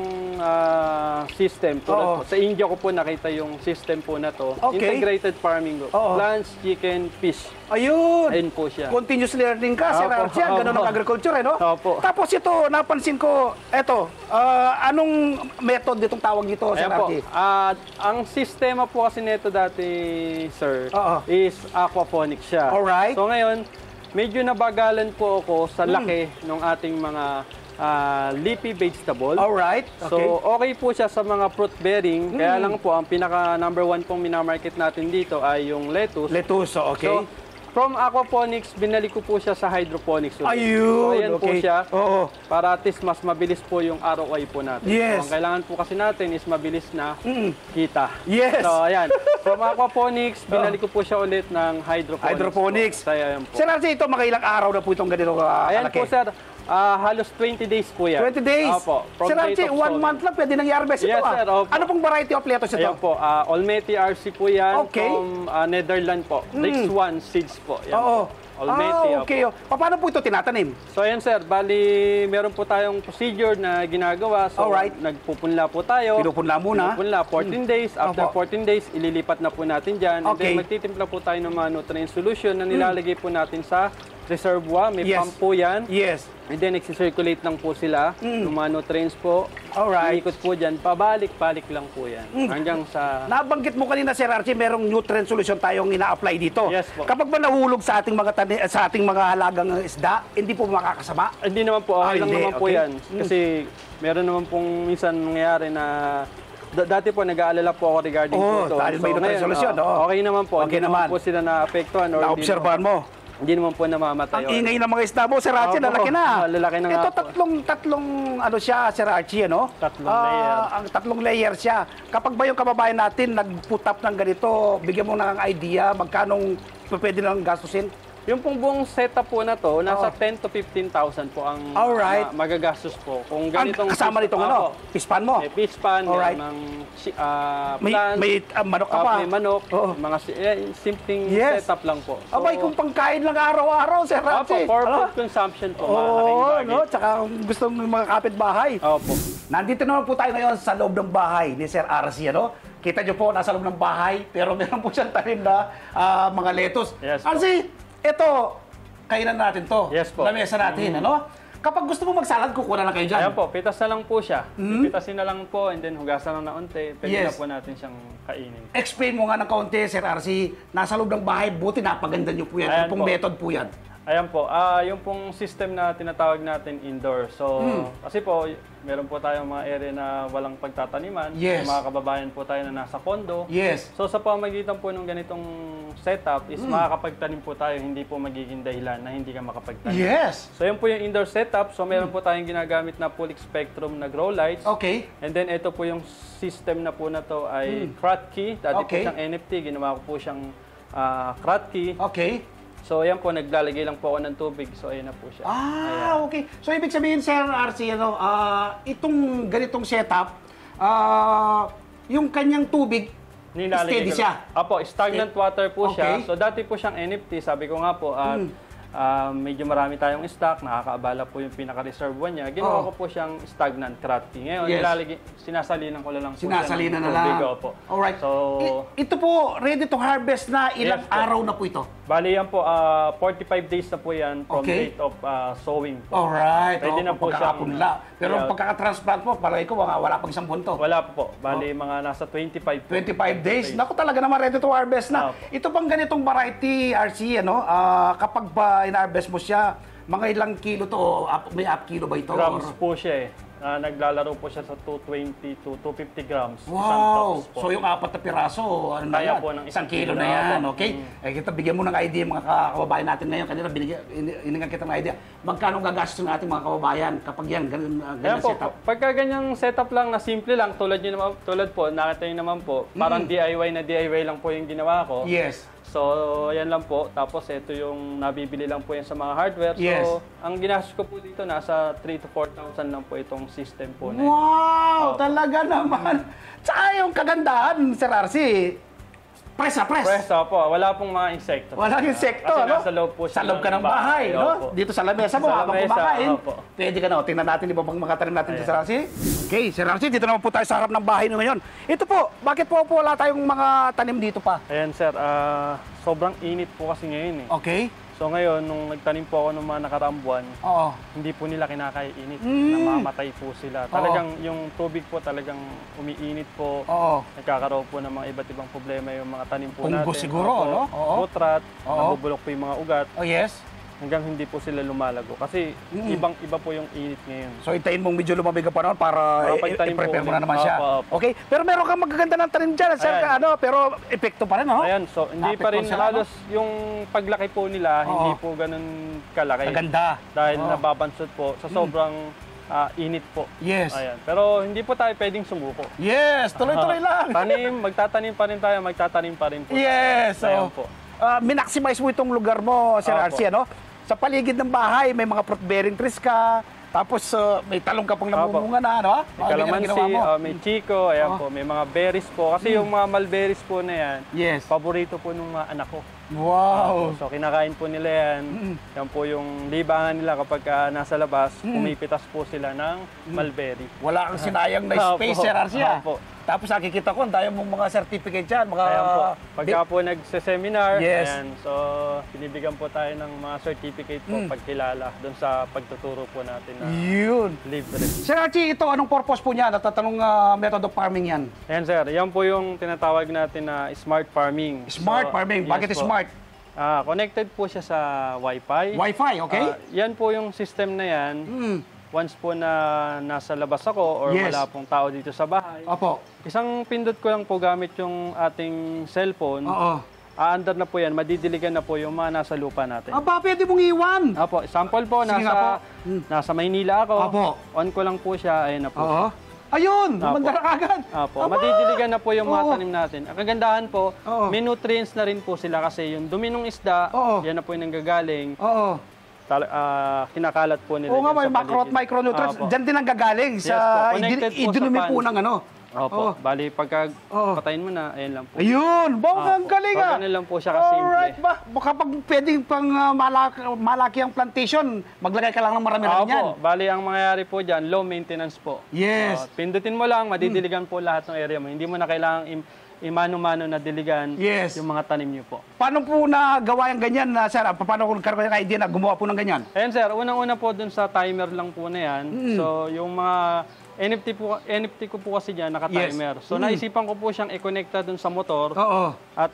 Speaker 2: system.
Speaker 1: Oo.
Speaker 2: Tulad po. Sa India ko po nakita yung system po na to.
Speaker 1: Okay.
Speaker 2: Integrated farming po.
Speaker 1: Oo.
Speaker 2: Plants, chicken, fish.
Speaker 1: Ayun.
Speaker 2: Ayun po siya.
Speaker 1: Continuous learning ka, Sir
Speaker 2: Opo.
Speaker 1: RC. Ganun ang
Speaker 2: Opo.
Speaker 1: agriculture, eh, no?
Speaker 2: Opo.
Speaker 1: Tapos ito, napansin ko, anong method ditong tawag dito, Sir
Speaker 2: Ayan po.
Speaker 1: RC?
Speaker 2: Ang sistema po kasi nito dati, sir,
Speaker 1: Oo.
Speaker 2: is aquaponics siya.
Speaker 1: Alright.
Speaker 2: So ngayon, medyo nabagalan po ako sa laki ng ating mga leafy vegetable.
Speaker 1: Alright.
Speaker 2: So, okay po siya sa mga fruit bearing. Kaya
Speaker 1: Mm.
Speaker 2: lang po, ang pinaka number 1 pong minamarket natin dito ay yung lettuce.
Speaker 1: Lettuce, okay.
Speaker 2: So, from aquaponics, binalik ko po siya sa hydroponics. ulit.
Speaker 1: Ayun,
Speaker 2: So, ayan po
Speaker 1: okay.
Speaker 2: siya.
Speaker 1: Oo.
Speaker 2: Para at least mas mabilis po yung ROI po natin.
Speaker 1: Yes.
Speaker 2: So, ang kailangan po kasi natin is mabilis na kita.
Speaker 1: Yes.
Speaker 2: So, ayan. From aquaponics, binalik ko po siya ulit ng hydroponics.
Speaker 1: Hydroponics.
Speaker 2: Po. So, ayan po.
Speaker 1: Sir RC, ito mga ilang araw na po itong ganito
Speaker 2: Ayan
Speaker 1: kalaki?
Speaker 2: po, sir. Halos 20 days po yan.
Speaker 1: 20 days?
Speaker 2: Opo. From
Speaker 1: Sir RC,
Speaker 2: date of
Speaker 1: 1
Speaker 2: sowing.
Speaker 1: month lang pwede nang i-harvest ito,
Speaker 2: Yes, sir. Opo.
Speaker 1: Ano pong variety of lettuce ito?
Speaker 2: Ayan po, Olmeti RC po yan.
Speaker 1: Okay.
Speaker 2: From Netherlands po. Next one, seeds po. Yan
Speaker 1: Oo.
Speaker 2: po. Olmeti,
Speaker 1: okay.
Speaker 2: opo.
Speaker 1: Paano po ito tinatanim?
Speaker 2: So ayan sir, bali meron po tayong procedure na ginagawa. So
Speaker 1: Alright.
Speaker 2: nagpupunla po tayo.
Speaker 1: Pinupunla muna.
Speaker 2: Pinupunla, 14 days. After
Speaker 1: Opo.
Speaker 2: 14 days, ililipat na po natin dyan. And
Speaker 1: Okay.
Speaker 2: then magtitimpla po tayo ng mga nutrient solution na nilalagay po natin sa reservoir. May
Speaker 1: Yes.
Speaker 2: pump po yan.
Speaker 1: Yes.
Speaker 2: And then nagsisirculate lang po sila ng mga nutrients po.
Speaker 1: Alright.
Speaker 2: Iikot po dyan. Pabalik-balik lang po yan. Hanggang sa...
Speaker 1: Nabanggit mo kanina, Sir RC, merong nutrient solution tayong ina-apply dito.
Speaker 2: Yes po.
Speaker 1: Kapag ba nahulog sa ating mga halagang isda, hindi po makakasama?
Speaker 2: Hindi naman po, okay lang
Speaker 1: hindi.
Speaker 2: naman po
Speaker 1: Okay.
Speaker 2: yan. Kasi meron naman pong minsan nangyayari na dati po nag-aalala po ako regarding
Speaker 1: Oo,
Speaker 2: po ito.
Speaker 1: dahil may nutrient solution, oo.
Speaker 2: Okay naman po.
Speaker 1: Okay
Speaker 2: Hindi
Speaker 1: naman.
Speaker 2: po sila na-apektuhan or
Speaker 1: Naobserbahan mo?
Speaker 2: hindi naman po namamatay.
Speaker 1: Ang ingay ng mga isda mo, Sir Archie,
Speaker 2: Opo.
Speaker 1: lalaki na.
Speaker 2: Lalaki na nga
Speaker 1: Ito,
Speaker 2: po.
Speaker 1: tatlong ano siya, Sir Archie, ano?
Speaker 2: Tatlong layer.
Speaker 1: Ang tatlong layer siya. Kapag ba yung kababayan natin nag-put up ng ganito, bigyan mo ng idea, magkanong pwede lang gastusin?
Speaker 2: Yung pong buong setup po na to, nasa
Speaker 1: Oo.
Speaker 2: 10 to 15,000 po ang
Speaker 1: Alright.
Speaker 2: magagastos po. Kung
Speaker 1: Ang
Speaker 2: ganitong
Speaker 1: kasama nitong ano? Pispan mo?
Speaker 2: May fish pan,
Speaker 1: Alright.
Speaker 2: may
Speaker 1: May manok ka pa.
Speaker 2: may manok,
Speaker 1: Oo.
Speaker 2: mga simpleng
Speaker 1: Yes.
Speaker 2: setup lang po. So,
Speaker 1: Abay, kung pangkain lang araw-araw, Sir
Speaker 2: Opo,
Speaker 1: Archie.
Speaker 2: for
Speaker 1: Ano?
Speaker 2: food consumption po,
Speaker 1: Oo,
Speaker 2: malaking bagay.
Speaker 1: no? Tsaka kung gusto ng mga kapitbahay.
Speaker 2: Opo.
Speaker 1: Nandito naman po tayo ngayon sa loob ng bahay ni Sir Archie, ano? Kita niyo po, nasa loob ng bahay, pero meron po siyang tanim na mga lettuce.
Speaker 2: Yes po.
Speaker 1: Archie, ito, kainan natin to.
Speaker 2: Yes po.
Speaker 1: Lamesa natin, ano? Kapag gusto mo magsalad, kukuha na lang kayo dyan.
Speaker 2: Ayan po, pitas na lang po siya. Pitasin na lang po and then hugasan na unti. Pwede
Speaker 1: Yes.
Speaker 2: na po natin siyang kainin.
Speaker 1: Explain mo nga ng kaunti, Sir Archie. Nasa loob ng bahay, buti napaganda niyo po yan.
Speaker 2: Ayan
Speaker 1: Yung pong
Speaker 2: po.
Speaker 1: method po yan.
Speaker 2: Ayan po, yung pong system na tinatawag natin indoor. So, kasi po, meron po tayong mga area na walang pagtataniman.
Speaker 1: Yes.
Speaker 2: May mga kababayan po tayo na nasa kondo.
Speaker 1: Yes.
Speaker 2: So, sa pamagitan po ng ganitong setup is makakapagtanim po tayo, hindi po magiging dahilan na hindi ka makapagtanim.
Speaker 1: Yes.
Speaker 2: So, yun po yung indoor setup. So, meron po tayong ginagamit na full spectrum na grow lights.
Speaker 1: Okay.
Speaker 2: And then, ito po yung system na po na to ay Kratky. Dati
Speaker 1: Okay.
Speaker 2: po siyang NFT. Ginawa ko po siyang Kratky.
Speaker 1: Okay.
Speaker 2: So, ayan po, naglalagay lang po ako ng tubig. So, ayan na po siya.
Speaker 1: Okay. So, ibig sabihin, Sir Archie, ano, itong ganitong setup, yung kanyang tubig,
Speaker 2: Nilalagay
Speaker 1: steady
Speaker 2: ko
Speaker 1: siya.
Speaker 2: lang. Apo, stagnant water po
Speaker 1: Okay.
Speaker 2: siya. So, dati po siyang NFT. Sabi ko nga po, medyo marami tayong stock, nakakaabala po yung pinaka-reserve one niya. Ginawa ko po siyang stagnant crafting. Ngayon, sinasalinan ko lang po
Speaker 1: Sinasalinan na lang.
Speaker 2: Po.
Speaker 1: Alright.
Speaker 2: So,
Speaker 1: ito po, ready to harvest na ilang
Speaker 2: Yes po.
Speaker 1: araw na po ito?
Speaker 2: Bali yan po, 45 days na po yan from date of sowing po.
Speaker 1: Alright.
Speaker 2: Pwede na po siyang...
Speaker 1: Pero pagkakatransplant po, palagay ko, wala pang isang buwan to.
Speaker 2: Wala po. Bali, mga nasa 25 po.
Speaker 1: 25 days. Naku, talaga naman ready to harvest na. Ito bang ganitong variety, RC, kapag ba in-harvest mo siya, mga ilang kilo to? May up kilo ba ito?
Speaker 2: Grams po siya eh. Naglalaro po siya sa 220 to 250 grams.
Speaker 1: Wow!
Speaker 2: Isang tops po.
Speaker 1: So yung 4 na piraso, ano na
Speaker 2: Kaya
Speaker 1: yan?
Speaker 2: po ng
Speaker 1: Isang
Speaker 2: isang
Speaker 1: kilo
Speaker 2: kilo
Speaker 1: na
Speaker 2: na
Speaker 1: yan,
Speaker 2: po.
Speaker 1: okay? Kita bigyan mo ng idea mga kababayan natin ngayon. Kanina iningan kita ng idea. Magkano gagastos natin mga kababayan kapag yan, ganun
Speaker 2: Kaya po,
Speaker 1: setup?
Speaker 2: pagka ganyang setup lang na simple lang, tulad po, nakita nyo naman po, parang DIY lang po yung ginawa ko.
Speaker 1: Yes.
Speaker 2: So, yan lang po. Tapos, ito yung nabibili lang po yan sa mga hardware.
Speaker 1: Yes.
Speaker 2: So, ang ginastos ko po dito, nasa 3,000 to 4,000 lang po itong system po na ito.
Speaker 1: Wow! Talaga naman. Tsaka yung kagandahan, Sir RC, press na press.
Speaker 2: Press, po. Wala pong mga insekto.
Speaker 1: Walang insekto,
Speaker 2: Kasi
Speaker 1: no?
Speaker 2: nasa loob po
Speaker 1: Sa
Speaker 2: siya
Speaker 1: loob ka ng bahay, no?
Speaker 2: Opo.
Speaker 1: Dito sa lamesa mo,
Speaker 2: Sa
Speaker 1: habang
Speaker 2: lamesa,
Speaker 1: kumakain.
Speaker 2: opo.
Speaker 1: Pwede ka na. Tingnan natin, di ba bang makatanim natin dito, Sir RC? Okay, Sir RC, dito naman po tayo sa harap ng bahay nyo ngayon. Ito po, bakit po wala tayong mga tanim dito pa?
Speaker 2: Ayan, sir. Sobrang init po kasi ngayon eh.
Speaker 1: Okay.
Speaker 2: So ngayon, nung nagtanim po ako ng mga nakaraang buwan,
Speaker 1: Oo.
Speaker 2: hindi po nila kinakainit. Namamatay po sila. Talagang yung tubig po talagang umiinit po.
Speaker 1: Oo.
Speaker 2: Nagkakaroon po ng mga iba't ibang problema yung mga tanim po
Speaker 1: Fungus
Speaker 2: natin.
Speaker 1: siguro,
Speaker 2: Opo,
Speaker 1: no? Oo.
Speaker 2: Root rot,
Speaker 1: Oo.
Speaker 2: nabubulok po yung mga ugat,
Speaker 1: Oh, yes.
Speaker 2: hanggang hindi po sila lumalago. Kasi ibang-iba po yung init ngayon.
Speaker 1: So, hintayin mong medyo lumamig ka pa noon para
Speaker 2: Pagtanim po
Speaker 1: i-prepare mo na
Speaker 2: ulit.
Speaker 1: naman siya.
Speaker 2: Opo, opo.
Speaker 1: Okay, pero meron kang magaganda ng tanim dyan, Sir,
Speaker 2: Ayan.
Speaker 1: pero epekto pa rin, no?
Speaker 2: Ayan, so hindi
Speaker 1: Lapit
Speaker 2: pa
Speaker 1: po
Speaker 2: rin
Speaker 1: sila,
Speaker 2: halos yung paglaki po nila, hindi po ganun kalaki.
Speaker 1: Maganda.
Speaker 2: Dahil
Speaker 1: Oo.
Speaker 2: nababansot po sa sobrang init po.
Speaker 1: Yes.
Speaker 2: Ayan. Pero hindi po tayo pwedeng sumuko.
Speaker 1: Yes, tuloy-tuloy lang.
Speaker 2: Magtatanim pa rin tayo, magtatanim pa rin po.
Speaker 1: Yes.
Speaker 2: Ayan
Speaker 1: So,
Speaker 2: po.
Speaker 1: minaximize mo itong lugar mo, Sir
Speaker 2: Opo.
Speaker 1: RC, ano? Sa paligid ng bahay, may mga fruit-bearing trees ka, tapos may talong ka pang namumunga na, ano?
Speaker 2: May calamansi, may chico, ayan po, may mga berries po. Kasi yung mga mulberries po na yan,
Speaker 1: Yes.
Speaker 2: paborito po ng mga anak ko.
Speaker 1: Wow.
Speaker 2: So kinakain po nila yan. Yan po yung libangan nila kapag nasa labas, pumipitas po sila ng mulberry.
Speaker 1: Wala kang sinayang na
Speaker 2: Opo.
Speaker 1: space, Sir RC, ah.
Speaker 2: Opo.
Speaker 1: Tapos nakikita ko, ang dami mong mga certificate dyan, mga...
Speaker 2: Ayan po. Pagka po nagse-seminar,
Speaker 1: Yes.
Speaker 2: ayan, so binibigyan po tayo ng mga certificate po pagkilala doon sa pagtuturo po natin na
Speaker 1: Yun.
Speaker 2: libre.
Speaker 1: Sir RC, ito, anong purpose po niya? Natatanong method of farming yan.
Speaker 2: Ayan sir, yan po yung tinatawag natin na smart farming.
Speaker 1: Smart farming. Bakit
Speaker 2: po.
Speaker 1: smart?
Speaker 2: Connected po siya sa Wi-Fi.
Speaker 1: Wi-Fi, okay?
Speaker 2: Yan po yung system na yan. Once po na nasa labas ako or
Speaker 1: Yes.
Speaker 2: wala pong tao dito sa bahay,
Speaker 1: Opo.
Speaker 2: isang pindot ko lang po gamit yung ating cellphone.
Speaker 1: Oo.
Speaker 2: Aandar na po yan, madidiligan na po yung mga nasa lupa natin.
Speaker 1: Aba, pwede mong iwan.
Speaker 2: Opo, sample po,
Speaker 1: Sige nga po.
Speaker 2: nasa Maynila ako.
Speaker 1: Opo.
Speaker 2: On ko lang po siya, ayun na po.
Speaker 1: Oo. Ayun,
Speaker 2: Opo.
Speaker 1: umandar agad.
Speaker 2: Opo,
Speaker 1: Aba!
Speaker 2: madidiligan na po yung mga
Speaker 1: Oo.
Speaker 2: tanim natin. Ang kagandahan po,
Speaker 1: Oo.
Speaker 2: may nutrients na rin po sila kasi yung dumi ng isda,
Speaker 1: Oo.
Speaker 2: yan na po yung nanggagaling.
Speaker 1: Oo.
Speaker 2: Kinakalat po nila
Speaker 1: Oo nga,
Speaker 2: dyan
Speaker 1: may
Speaker 2: sa
Speaker 1: macro at
Speaker 2: paligid.
Speaker 1: micronutrients.
Speaker 2: Opo.
Speaker 1: Diyan din ang gagaling
Speaker 2: Yes
Speaker 1: sa
Speaker 2: po, connected po sa
Speaker 1: idinumi po
Speaker 2: pan.
Speaker 1: ng ano.
Speaker 2: Opo,
Speaker 1: Oo.
Speaker 2: bali pagka
Speaker 1: Oo.
Speaker 2: patayin mo na, ayun lang po.
Speaker 1: Ayun, bonggang
Speaker 2: Opo.
Speaker 1: galing
Speaker 2: So,
Speaker 1: ah.
Speaker 2: ganun lang po siya kasimple.
Speaker 1: Alright ba? Kapag pwedeng pang malaki ang plantation, maglagay ka lang ng marami-rami yan.
Speaker 2: Opo, bali ang mangyayari po dyan, low maintenance po.
Speaker 1: Yes.
Speaker 2: Pindutin mo lang, madidiligan po lahat ng area mo. Hindi mo na kailangang imano-mano na diligan
Speaker 1: Yes.
Speaker 2: yung mga tanim niyo po.
Speaker 1: Paano po nagawa yung ganyan, sir? Paano kung karoon ng idea na gumawa po ng ganyan?
Speaker 2: Ayan sir, unang-una po dun sa timer lang po na yan. So yung mga NFT ko po kasi dyan, naka-timer.
Speaker 1: Yes.
Speaker 2: So naisipan ko po siyang i-connecta dun sa motor
Speaker 1: Oo.
Speaker 2: at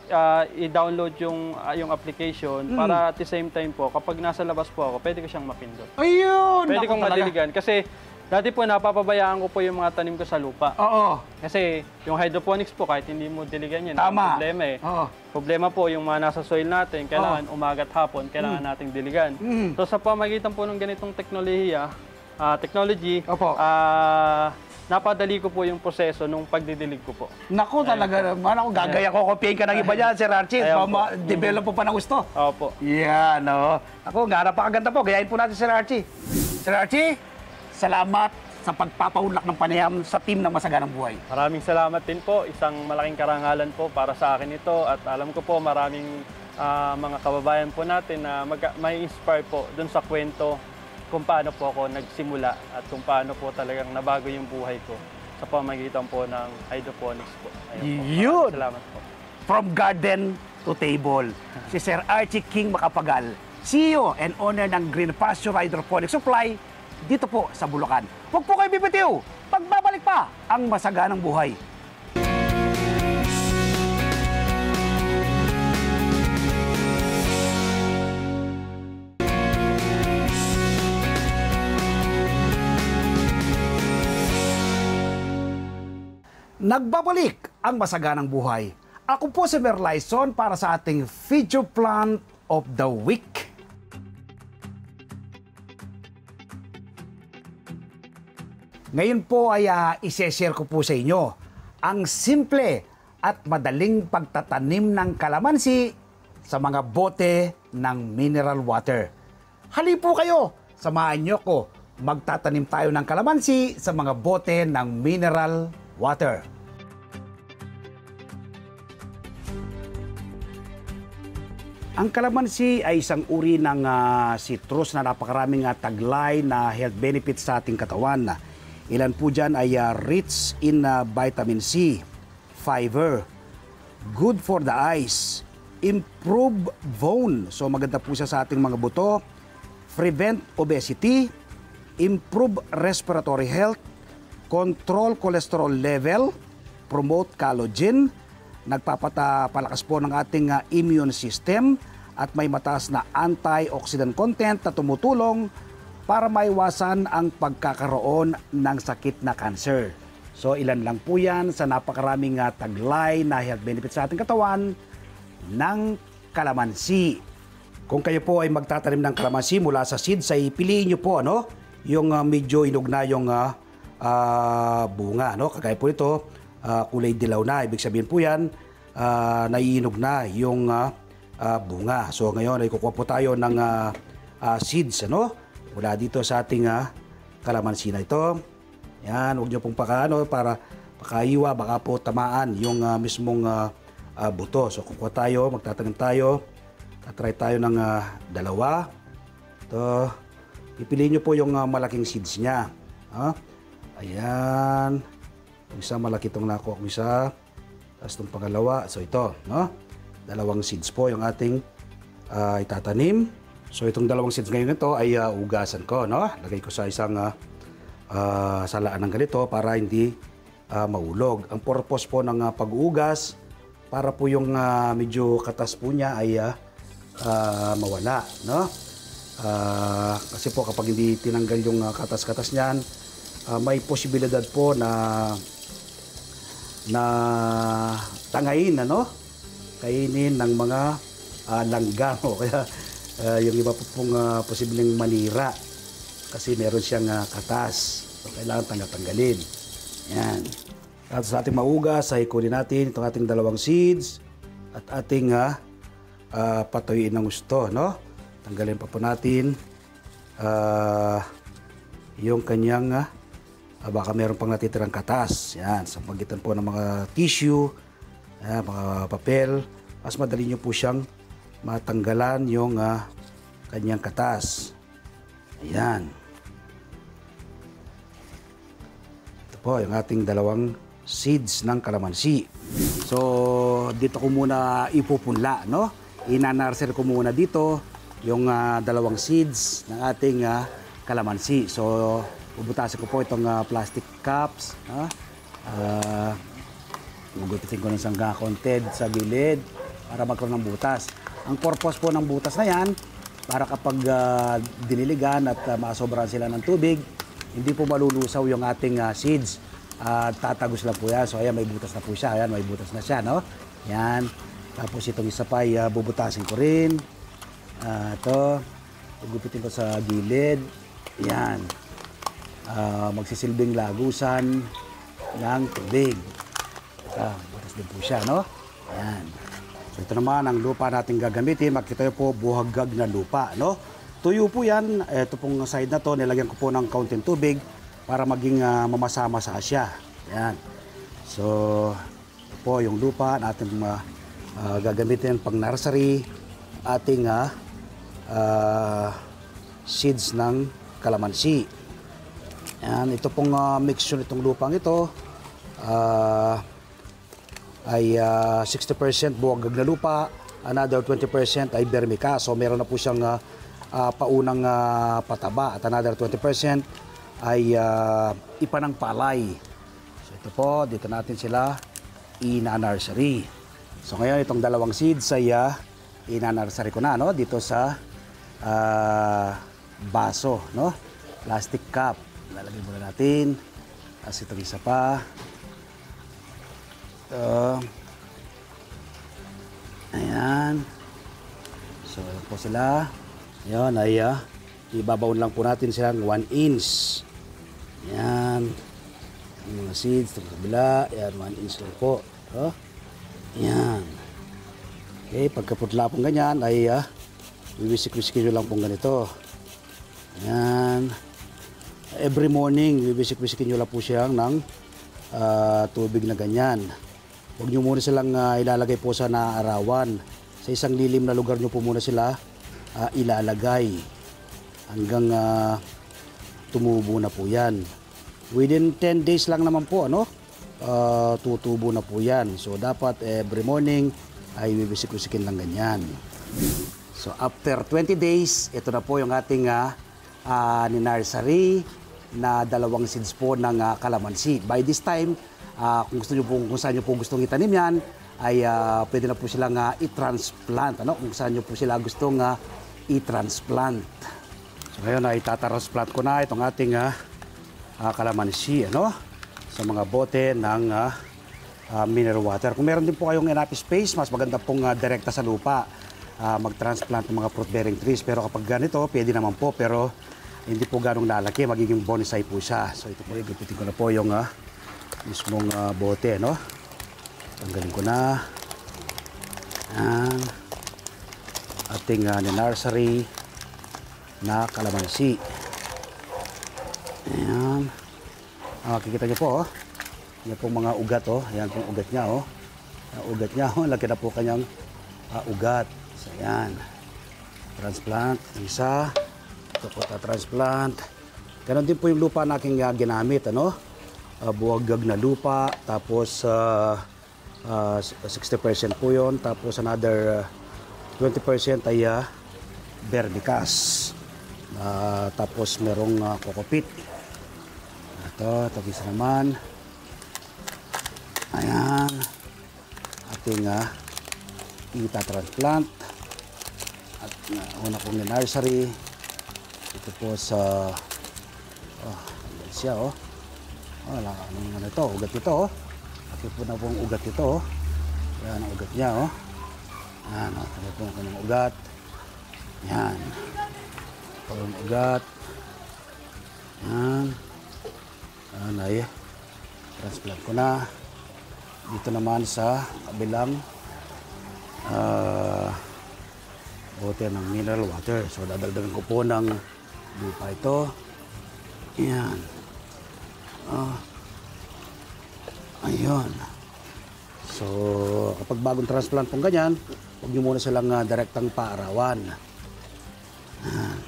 Speaker 2: i-download yung application para at the same time po, kapag nasa labas po ako, pwede ko siyang mapindot.
Speaker 1: Ayun!
Speaker 2: Pwede
Speaker 1: naku
Speaker 2: kong
Speaker 1: talaga.
Speaker 2: madiligan kasi dati po napapabayaan ko po yung mga tanim ko sa lupa.
Speaker 1: Oo.
Speaker 2: Kasi yung hydroponics po, kahit hindi mo diligan yan,
Speaker 1: Tama.
Speaker 2: ang problema eh.
Speaker 1: Oo.
Speaker 2: Problema po, yung mga nasa soil natin, kailangan umagat hapon, kailangan nating diligan. So sa pamagitan po ng ganitong technology,
Speaker 1: Opo.
Speaker 2: napadali ko po yung proseso nung pagdidilig ko po.
Speaker 1: Naku, talaga naman ako. Gagaya ko, kopyahin ka ng iba dyan, Sir Archie.
Speaker 2: Ayan po.
Speaker 1: Develop po pa ng gusto.
Speaker 2: Opo.
Speaker 1: Yan, no. Ako, napakaganda po. Gayahin po natin, Sir Archie. Sir Archie, salamat sa pagpapaunlak ng panayam sa team ng Masaganang Buhay.
Speaker 2: Maraming salamat din po. Isang malaking karangalan po para sa akin ito. At alam ko po maraming mga kababayan po natin na may inspire po dun sa kwento kung paano po ako nagsimula at kung paano po talagang nabago yung buhay ko sa pamamagitan po ng hydroponics po. Ayun po.
Speaker 1: Yun!
Speaker 2: Salamat po.
Speaker 1: From garden to table. Si Sir Archie King Macapagal, CEO and owner ng Green Pasture Hydroponic Supply dito po sa Bulacan. Huwag po kayo bibitiw! Pagbabalik pa ang masaganang buhay. Nagbabalik ang masaganang buhay. Ako po si Merlyson para sa ating feature plant of the week. Ngayon po ay isi-share ko po sa inyo ang simple at madaling pagtatanim ng kalamansi sa mga bote ng mineral water. Hali po kayo, samahan niyo ko. Magtatanim tayo ng kalamansi sa mga bote ng mineral water. Ang kalamansi ay isang uri ng citrus na napakaraming taglay na health benefits sa ating katawan. Ilan po dyan ay rich in vitamin C, fiber, good for the eyes, improve bone, so maganda po siya sa ating mga buto, prevent obesity, improve respiratory health, control cholesterol level, promote collagen, nagpapalakas po ng ating immune system at may mataas na antioxidant content na tumutulong para maiwasan ang pagkakaroon ng sakit na cancer. So ilan lang po yan sa napakaraming taglay na health benefits sa ating katawan ng kalamansi. Kung kayo po ay magtatanim ng kalamansi mula sa seeds, ay piliin nyo po yung medyo inog na yung bunga. Kagaya po ito, kulay dilaw na. Ibig sabihin po yan, naiinog na yung bunga. So ngayon ay kukuha po tayo ng seeds mula dito sa ating kalamansi na ito. Yan, huwag nyo pong para pakaiwa, baka po tamaan yung mismong buto. So kukuha tayo, magtatanim tayo. Tatry tayo ng dalawa. Ito, ipiliin nyo po yung malaking seeds niya. Ayan. Yung isa, malaki itong nakuha kong isa. Tapos itong pangalawa. So ito, dalawang seeds po yung ating itatanim. So itong dalawang seeds ngayon ito ay ugasan ko. Lagay ko sa isang salaan ng ganito para hindi maulog. Ang purpose po ng pag-uugas, para po yung medyo katas po niya ay mawala. Kasi po kapag hindi tinanggal yung katas-katas niyan, may posibilidad po na tangayin, kainin ng mga langgam. Kaya yung iba po pong posibleng manira kasi meron siyang katas. So, kailangan tanggalin. Yan. At sa ating maugas ay kunin natin itong ating dalawang seeds at ating patuyuin ng gusto. Tanggalin pa po natin yung kanyang baka meron pang natitirang katas. Yan, sa pagitan po ng mga tissue, mga papel, mas madali nyo po siyang matanggalan yung kanyang katas. Ayan. Ito po yung ating dalawang seeds ng kalamansi. So, dito ko muna ipupunla, Inanarser ko muna dito yung dalawang seeds ng ating kalamansi. So, bubutasin ko po itong plastic cups. Gugupitin ko ng isang content sa gilid para magkaroon ng butas. Ang purpose po ng butas na yan, para kapag diniligan at masobrahan sila ng tubig, hindi po malulusaw yung ating seeds. Tatagos lang po yan. So ayan, may butas na po siya. Ayan, may butas na siya, Yan. Tapos itong isa pa ay bubutasin ko rin. Ito, gugupitin ko sa gilid. Yan. Magsisilbing lagusan ng tubig. Butas din po siya, Yan. So ito naman ang lupa natin gagamitin. Makita nyo po, buhagag na lupa, Tuyo po yan. Ito pong side na to, nilagyan ko po ng kaunting tubig para maging mamasa-masa siya. Yan. So, ito po yung lupa natin gagamitin pang nursery ating seeds ng kalamansi. Yan, ito pong mixture itong lupang ito ay 60% buwagag na lupa, another 20% ay vermica. So meron na po siyang paunang pataba at another 20% ay ipa ng palay. So ito po, dito natin sila ina-nursery. So ngayon itong dalawang seeds ay ina-nursery ko na, no? Dito sa baso, no? Plastic cup. Lalagay muna natin. Tapos itong isa pa. Ito. Ayan. So ayan po sila. Ayan ay ibabaon lang po natin silang 1 inch. Ayan. Yung mga seeds itong kabila. Ayan, 1 inch lang po. Ito. Ayan. Okay, pagkaputla pong ganyan ay wiwisik-wisikin nyo lang pong ganito. Ayan. Every morning, wiwisik-wisikin nyo lang po siyang ng tubig na ganyan. Huwag nyo muna silang ilalagay po sa naarawan. Sa isang lilim na lugar nyo po muna sila ilalagay hanggang tumubo na po yan. Within 10 days lang naman po, ano? Tutubo na po yan. So, dapat every morning ay wiwisik-wisikin lang ganyan. So, after 20 days, ito na po yung ating ni-nursery na dalawang seeds po ng kalamansi. By this time, kung gusto nyo po, kung saan nyo po gustong itanim yan, ay pwede na po silang i-transplant. Ano? Kung saan nyo po sila gustong i-transplant. So, ngayon ay itatransplant ko na itong ating kalamansi, ano? Sa mga bote ng mineral water. Kung meron din po kayong enough space, mas maganda pong direkta sa lupa mag-transplant ng mga fruit-bearing trees. Pero kapag ganito, pwede naman po. Pero hindi po ganong lalaki, magiging bonsai po siya. So ito po, igupitin ko na po yung mismong bote, no? Tanggalin ko na. Ayan. Ating nursery na kalamansi. Ayan. Makikita niyo po, oh. Yan pong mga ugat, oh. Yan pong ugat niya, oh. Ugat niya, oh. Laki na po kanyang ugat. So, ayan. Transplant. Isa. Ito po transplant. Ganon din po yung lupa na aking ginamit, ano? Buwagag na lupa. Tapos, 60% po yun. Tapos, another 20% ay vermicas. Tapos, merong kokopit. Ito isa naman. Ayan. Ating itatransplant. At una pong nursery. Ito po sa siya, oh. Wala ano ito, ugat ito, oh. Ito po na pong ugat ito, oh. Yan ang ugat niya, oh. Yan, ito po ang kanyang ugat. Yan. Ito ang ugat. Yan. Yan ay transplant ko na. Dito naman sa kabilang bote ng mineral water. So dadagdagan ko po ng lupa ito. Yan. Ayun. So kapag bagong transplant pong ganyan, huwag nyo muna silang direktang paarawan. Yan.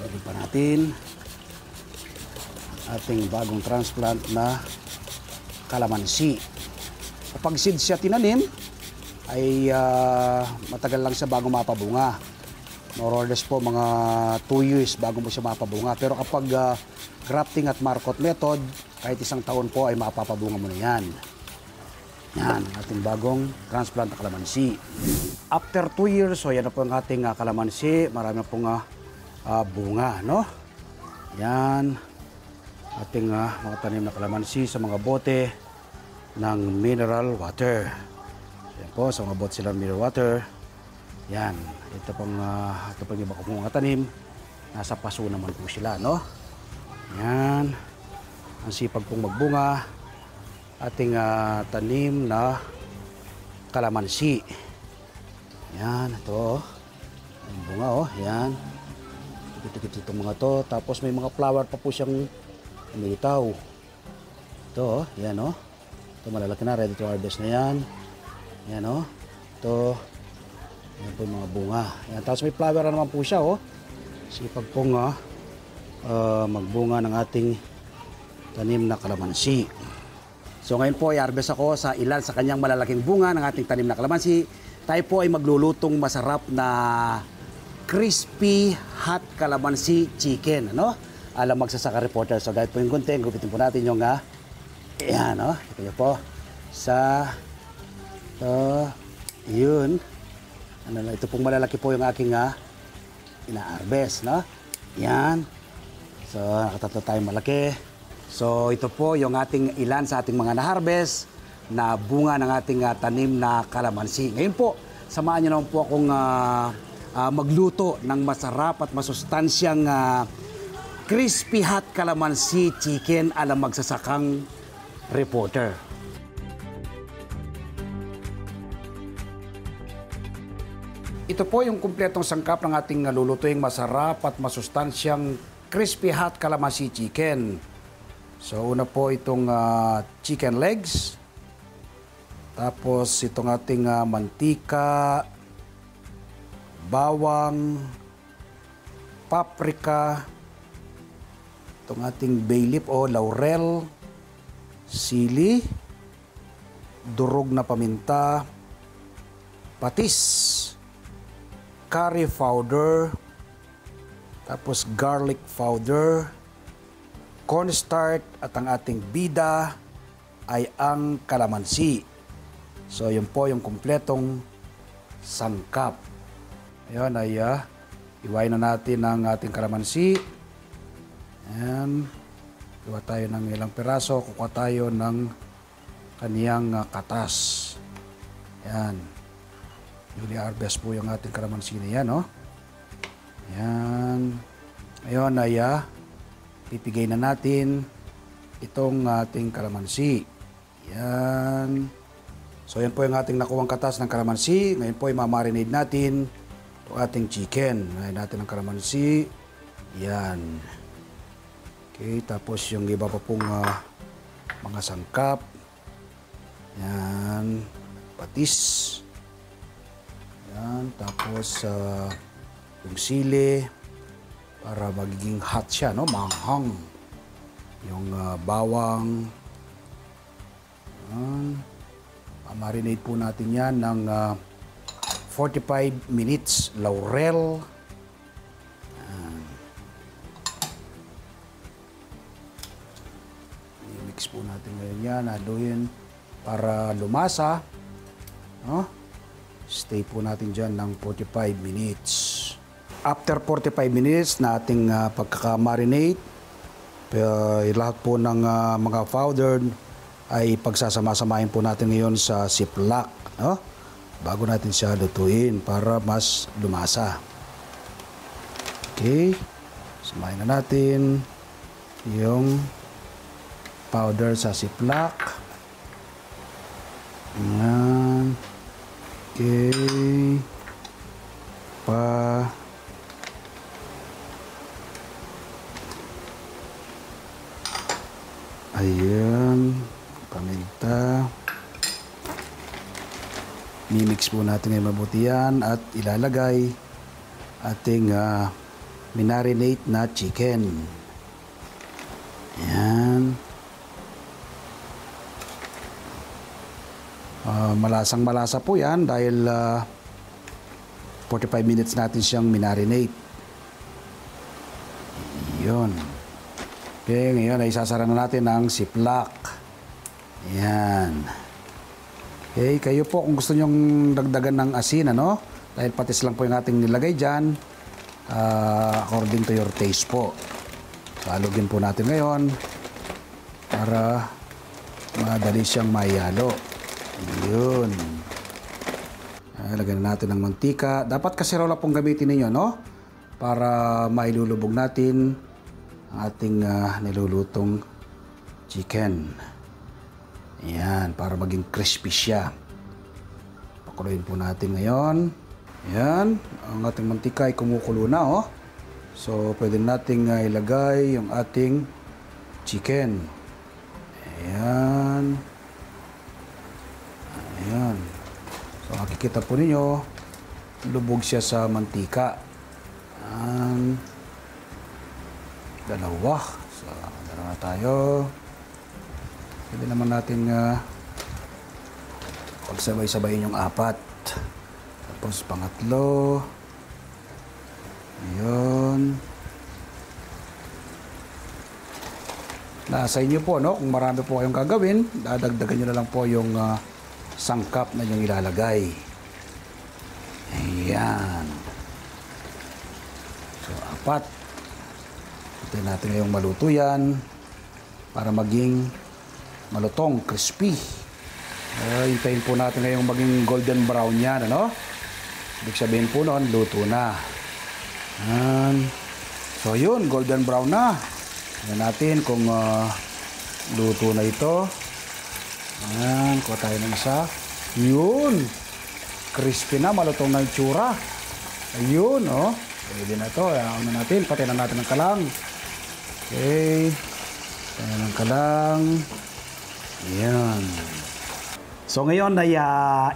Speaker 1: Lagyan pa natin ating bagong transplant na kalamansi. Kapag seed siya tinanim, ay matagal lang siya bago mapabunga. More or less po mga 2 years bago mo siya mapabunga. Pero kapag grafting at marcot method, kahit isang taon po ay mapapabunga mo na yan. Yan, ating bagong transplant na kalamansi. After 2 years, so yan na po ang ating kalamansi. Marami na pong bunga, no? Yan. Ating mga tanim na kalamansi sa mga bote ng mineral water. Yan po, sa mga bote sila ng mineral water. Yan. Ito pang iba ko mga tanim. Nasa paso naman po sila, no? Yan. Ang sipag pong magbunga. Ating tanim na kalamansi. Yan, ito. Ang bunga, oh. Yan. Ito itong mga to. Tapos may mga flower pa po siyang umitaw. Ito, oh. Yan, oh. Ito malalaki na. Ready to harvest na yan. Yan, oh. Ito. Yan po yung mga bunga. Yan. Tapos may flower na naman po siya, oh. Sipag pong magbunga ng ating tanim na kalamansi. So ngayon po, i-harvest ako sa ilan sa kanyang malalaking bunga ng ating tanim na kalamansi. Tayo po ay maglulutong masarap na crispy hot calamansi chicken, ano? Alam magsasaka reporter. So kahit po yung gunting, gupitin po natin yung yan, no? Ito nyo po. Yun. Ito pong malalaki po yung aking ina-harvest, no? Yan. So, nakatatlo tayong malaki. So, ito po yung ating ilan sa ating mga na-harvest na bunga ng ating tanim na kalamansi. Ngayon po, samahan nyo naman po akong magluto ng masarap at masustansyang crispy hot calamansi chicken ala magsasakang reporter. Ito po yung kumpletong sangkap ng ating lulutuing masarap at masustansyang crispy hot calamansi chicken. So una po itong chicken legs. Tapos itong ating mantika, bawang, paprika, itong ating bay leaf o laurel, sili, durog na paminta, patis, curry powder, tapos garlic powder, cornstarch at ang ating bida ay ang kalamansi. So yun po yung kumpletong sangkap. Ayan ay iwain na natin ang ating kalamansi. Ayan. Kuha tayo ng ilang piraso. Kuha tayo ng kaniyang katas. Ayan. Newly harvest po yung ating kalamansi na yan, no? Ayan. Ngayon ay pipigay na natin itong ating kalamansi. Ayan. So yan po yung ating nakuwang katas ng kalamansi. Ngayon po ay mamarinade natin itong ating chicken. Ngayon natin ang kalamansi. Ayan. Okay, tapos yung iba pa pong mga sangkap. Ayan. Patis. Ayan. Tapos yung sili para magiging hot siya, no? Manghang. Yung bawang. Ayan. Marinate po natin yan ng 45 minutes. Laurel. I-mix po natin ngayon yan. Haluin para lumasa. No? Stay po natin dyan ng 45 minutes. After 45 minutes na ating pagkakamarinate, lahat po ng mga powder ay pagsasama-samahin po natin ngayon sa Ziploc, no? Bago natin siya lutuin para mas lumasa. Okay. Samahin na natin yung powder sa Ziploc. Ayan. Okay. Ayan. Paminta. Mimix po natin yung mabuti yan at ilalagay ating minarinate na chicken. Ayan. Malasang malasa po yan dahil 45 minutes natin siyang minarinate. Yun. Okay, ngayon ay isasara na natin ang Ziploc. Yan. Okay, kayo po kung gusto nyong dagdagan ng asin, ano? Dahil patis lang po yung ating nilagay dyan. According to your taste po. Halugin po natin ngayon para madali siyang maihalo. Yun. Lagyan natin ng mantika. Dapat kaserola pong gamitin ninyo, no? Para mailulubog natin ang ating nilulutong chicken. Ayan, para maging crispy siya. Pakuluin po natin ngayon. Ayan, ang ating mantika ay kumukulo na, oh. So, pwede nating ilagay yung ating chicken. Ayan. Ayan. So, makikita po ninyo, lubog siya sa mantika. Dalawa. So, dalawa tayo. Pwede naman natin pagsabay-sabayin yung 4. Tapos pangatlo. Ayun. Nasa inyo po, no? Kung marami po kayong gagawin, dadagdagan nyo na lang po yung sangkap na yung ilalagay. Ayan. So, 4. Hintayin natin ngayong maluto yan para maging malutong, crispy. Hintayin po natin ngayong maging golden brown yan, ano? Ibig sabihin po noon, luto na. Ayan. So, yun, golden brown na. Tingnan natin kung luto na ito. Ayan, kuha tayo ng isa. Yun. Crispy na, malutong na yung tsura. Ayun, oh. Pwede na ito. Ayaw na natin. Patayin na natin ng kalang. Okay. Patayin ng kalang. Ayan. So ngayon ay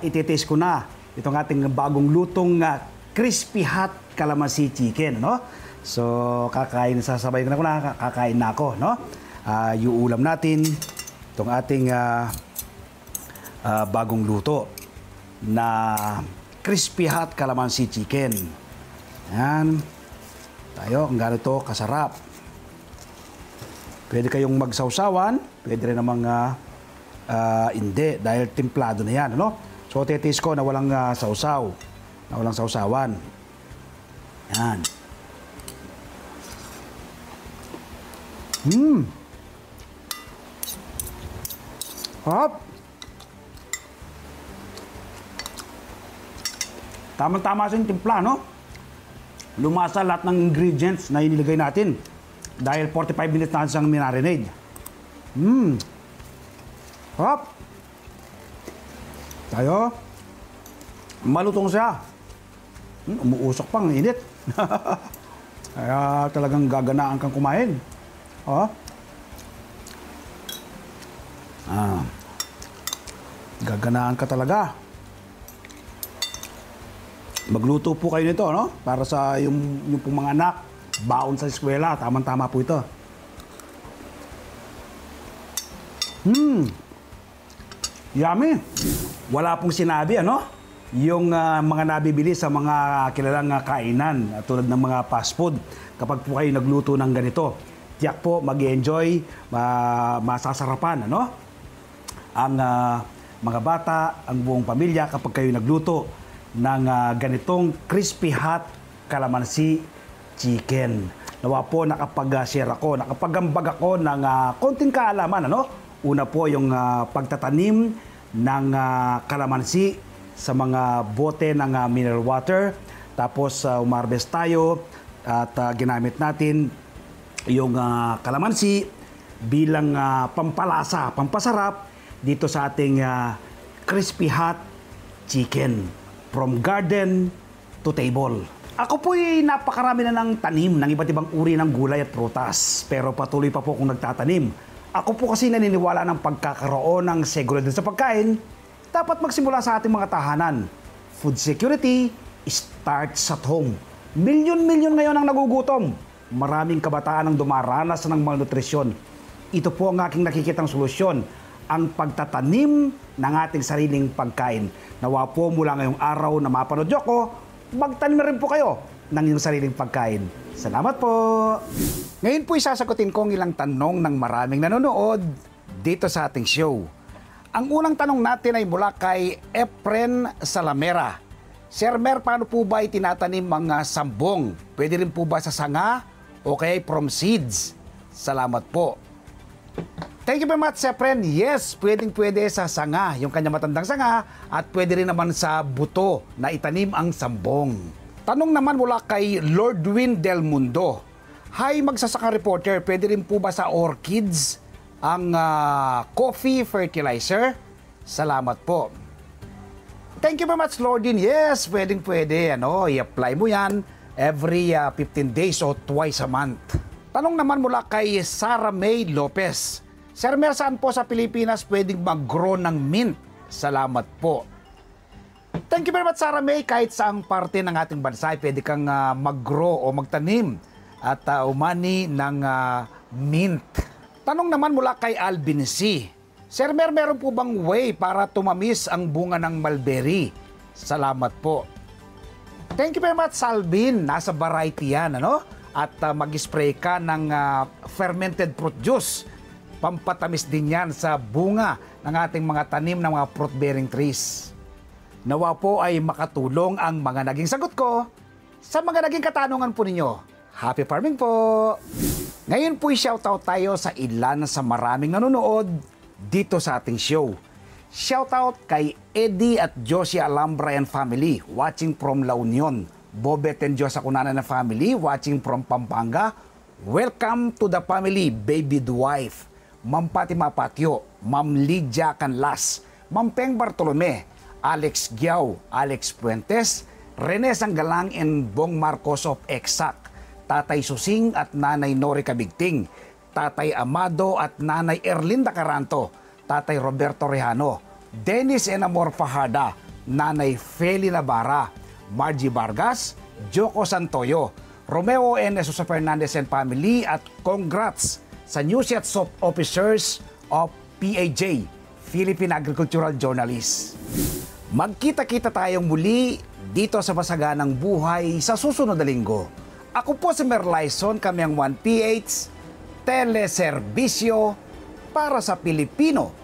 Speaker 1: ititaste ko na itong ating bagong lutong crispy hot calamansi chicken, no? So sasabay ko na kakain na ako, no? Yung ulam natin, itong ating bagong luto na crispy hot calamansi chicken. Yan. Tayo, kung ganito kasarap. Pwede kayong magsawsawan, pwede rin namang hindi, dahil timplado na yan, ano? So, titis ko na walang sausaw, na walang sausawan. Yan. Hop! Tama-tama sa yung timpla, no? Lumasa lahat ng ingredients na inilagay natin. Dahil 45 minutes na siyang minarinade. Hop! Tayo. Malutong siya. Umuusok pang init. Kaya talagang gaganaan kang kumain. Oh. Gaganaan ka talaga. Magluto po kayo nito, no? Para sa yung pong mga anak, baon sa eskwela, tamang-tama po ito. Yummy. Wala pong sinabi, ano? Yung mga nabibili sa mga kilalang kainan, tulad ng mga fast food, kapag po kayo nagluto ng ganito, tiyak po mag-enjoy, masasarapan, ano? Ang mga bata, ang buong pamilya kapag kayo nagluto ng ganitong crispy hot calamansi chicken. Nawa po nakapag-share ako, nakapagambag ako ng konting kaalaman, ano? Una po yung pagtatanim ng calamansi sa mga bote ng mineral water. Tapos umarbest tayo at ginamit natin yung calamansi bilang pampalasa, pampasarap dito sa ating crispy hot chicken. From garden to table. Ako po'y napakarami na ng tanim ng iba't ibang uri ng gulay at prutas. Pero patuloy pa po akong nagtatanim. Ako po kasi naniniwala ng pagkakaroon ng seguridad sa pagkain, dapat magsimula sa ating mga tahanan. Food security starts at home. Milyon-milyon ngayon ang nagugutom. Maraming kabataan ang dumaranas ng malnutrisyon. Ito po ang aking nakikitang solusyon, ang pagtatanim ng ating sariling pagkain. Nawa po mula ngayong araw na mapanood nyo ko, magtanim rin po kayo ng inyong sariling pagkain. Salamat po! Ngayon po isasagutin ko ang ilang tanong ng maraming nanonood dito sa ating show. Ang unang tanong natin ay mula kay Efren Salamera. Sir Mer, paano po ba itinatanim mga sambong? Pwede rin po ba sa sanga o kaya from seeds? Salamat po. Thank you very much, Efren. Yes, pwedeng-pwede sa sanga, yung kanya matandang sanga, at pwede rin naman sa buto na itanim ang sambong. Tanong naman mula kay Lordwin Del Mundo. Hi, magsasaka reporter, pwede rin po ba sa orchids ang coffee fertilizer? Salamat po. Thank you very much, Lordwin. Yes, pwedeng-pwede. I-apply mo yan every 15 days o twice a month. Tanong naman mula kay Sarah May Lopez. Sir Mer, saan po sa Pilipinas pwedeng mag-grow ng mint? Salamat po. Thank you very much, Sarah May. Kahit saang parte ng ating bansa, pwede kang mag-grow o magtanim at umani ng mint. Tanong naman mula kay Alvin C. Sir Mer, meron po bang way para tumamis ang bunga ng mulberry? Salamat po. Thank you very much, Alvin. Nasa variety yan, ano? At mag-spray ka ng fermented fruit juice. Pampatamis din yan sa bunga ng ating mga tanim ng mga fruit-bearing trees. Nawa po ay makatulong ang mga naging sagot ko sa mga naging katanungan po ninyo. Happy farming po! Ngayon po i-shoutout tayo sa ilan sa maraming nanonood dito sa ating show. Shoutout kay Eddie at Josie Alhambra and family watching from La Union. Bobet and Josa Cunanan and family watching from Pampanga. Welcome to the family, baby wife. Ma'am Fatima Patio, Ma'am Lydia Canlas, Ma'am Peng Bartolome, Alex Giao, Alex Puentes, Rene Sanggalang and Bong Marcos of Exact, Tatay Susing at Nanay Nori Kabigting, Tatay Amado at Nanay Erlinda Caranto, Tatay Roberto Rehano, Dennis Enamor Fajarda, Nanay Feli Navarra, Margie Vargas, Joko Santoyo, Romeo N. Esusa Fernandez and family at congrats sa News at Soap Officers of PAJ, Philippine Agricultural Journalists. Magkita-kita tayong muli dito sa Masaganang Buhay sa susunod na linggo. Ako po si Merlyson, kami ang 1PH, teleserbisyo para sa Pilipino.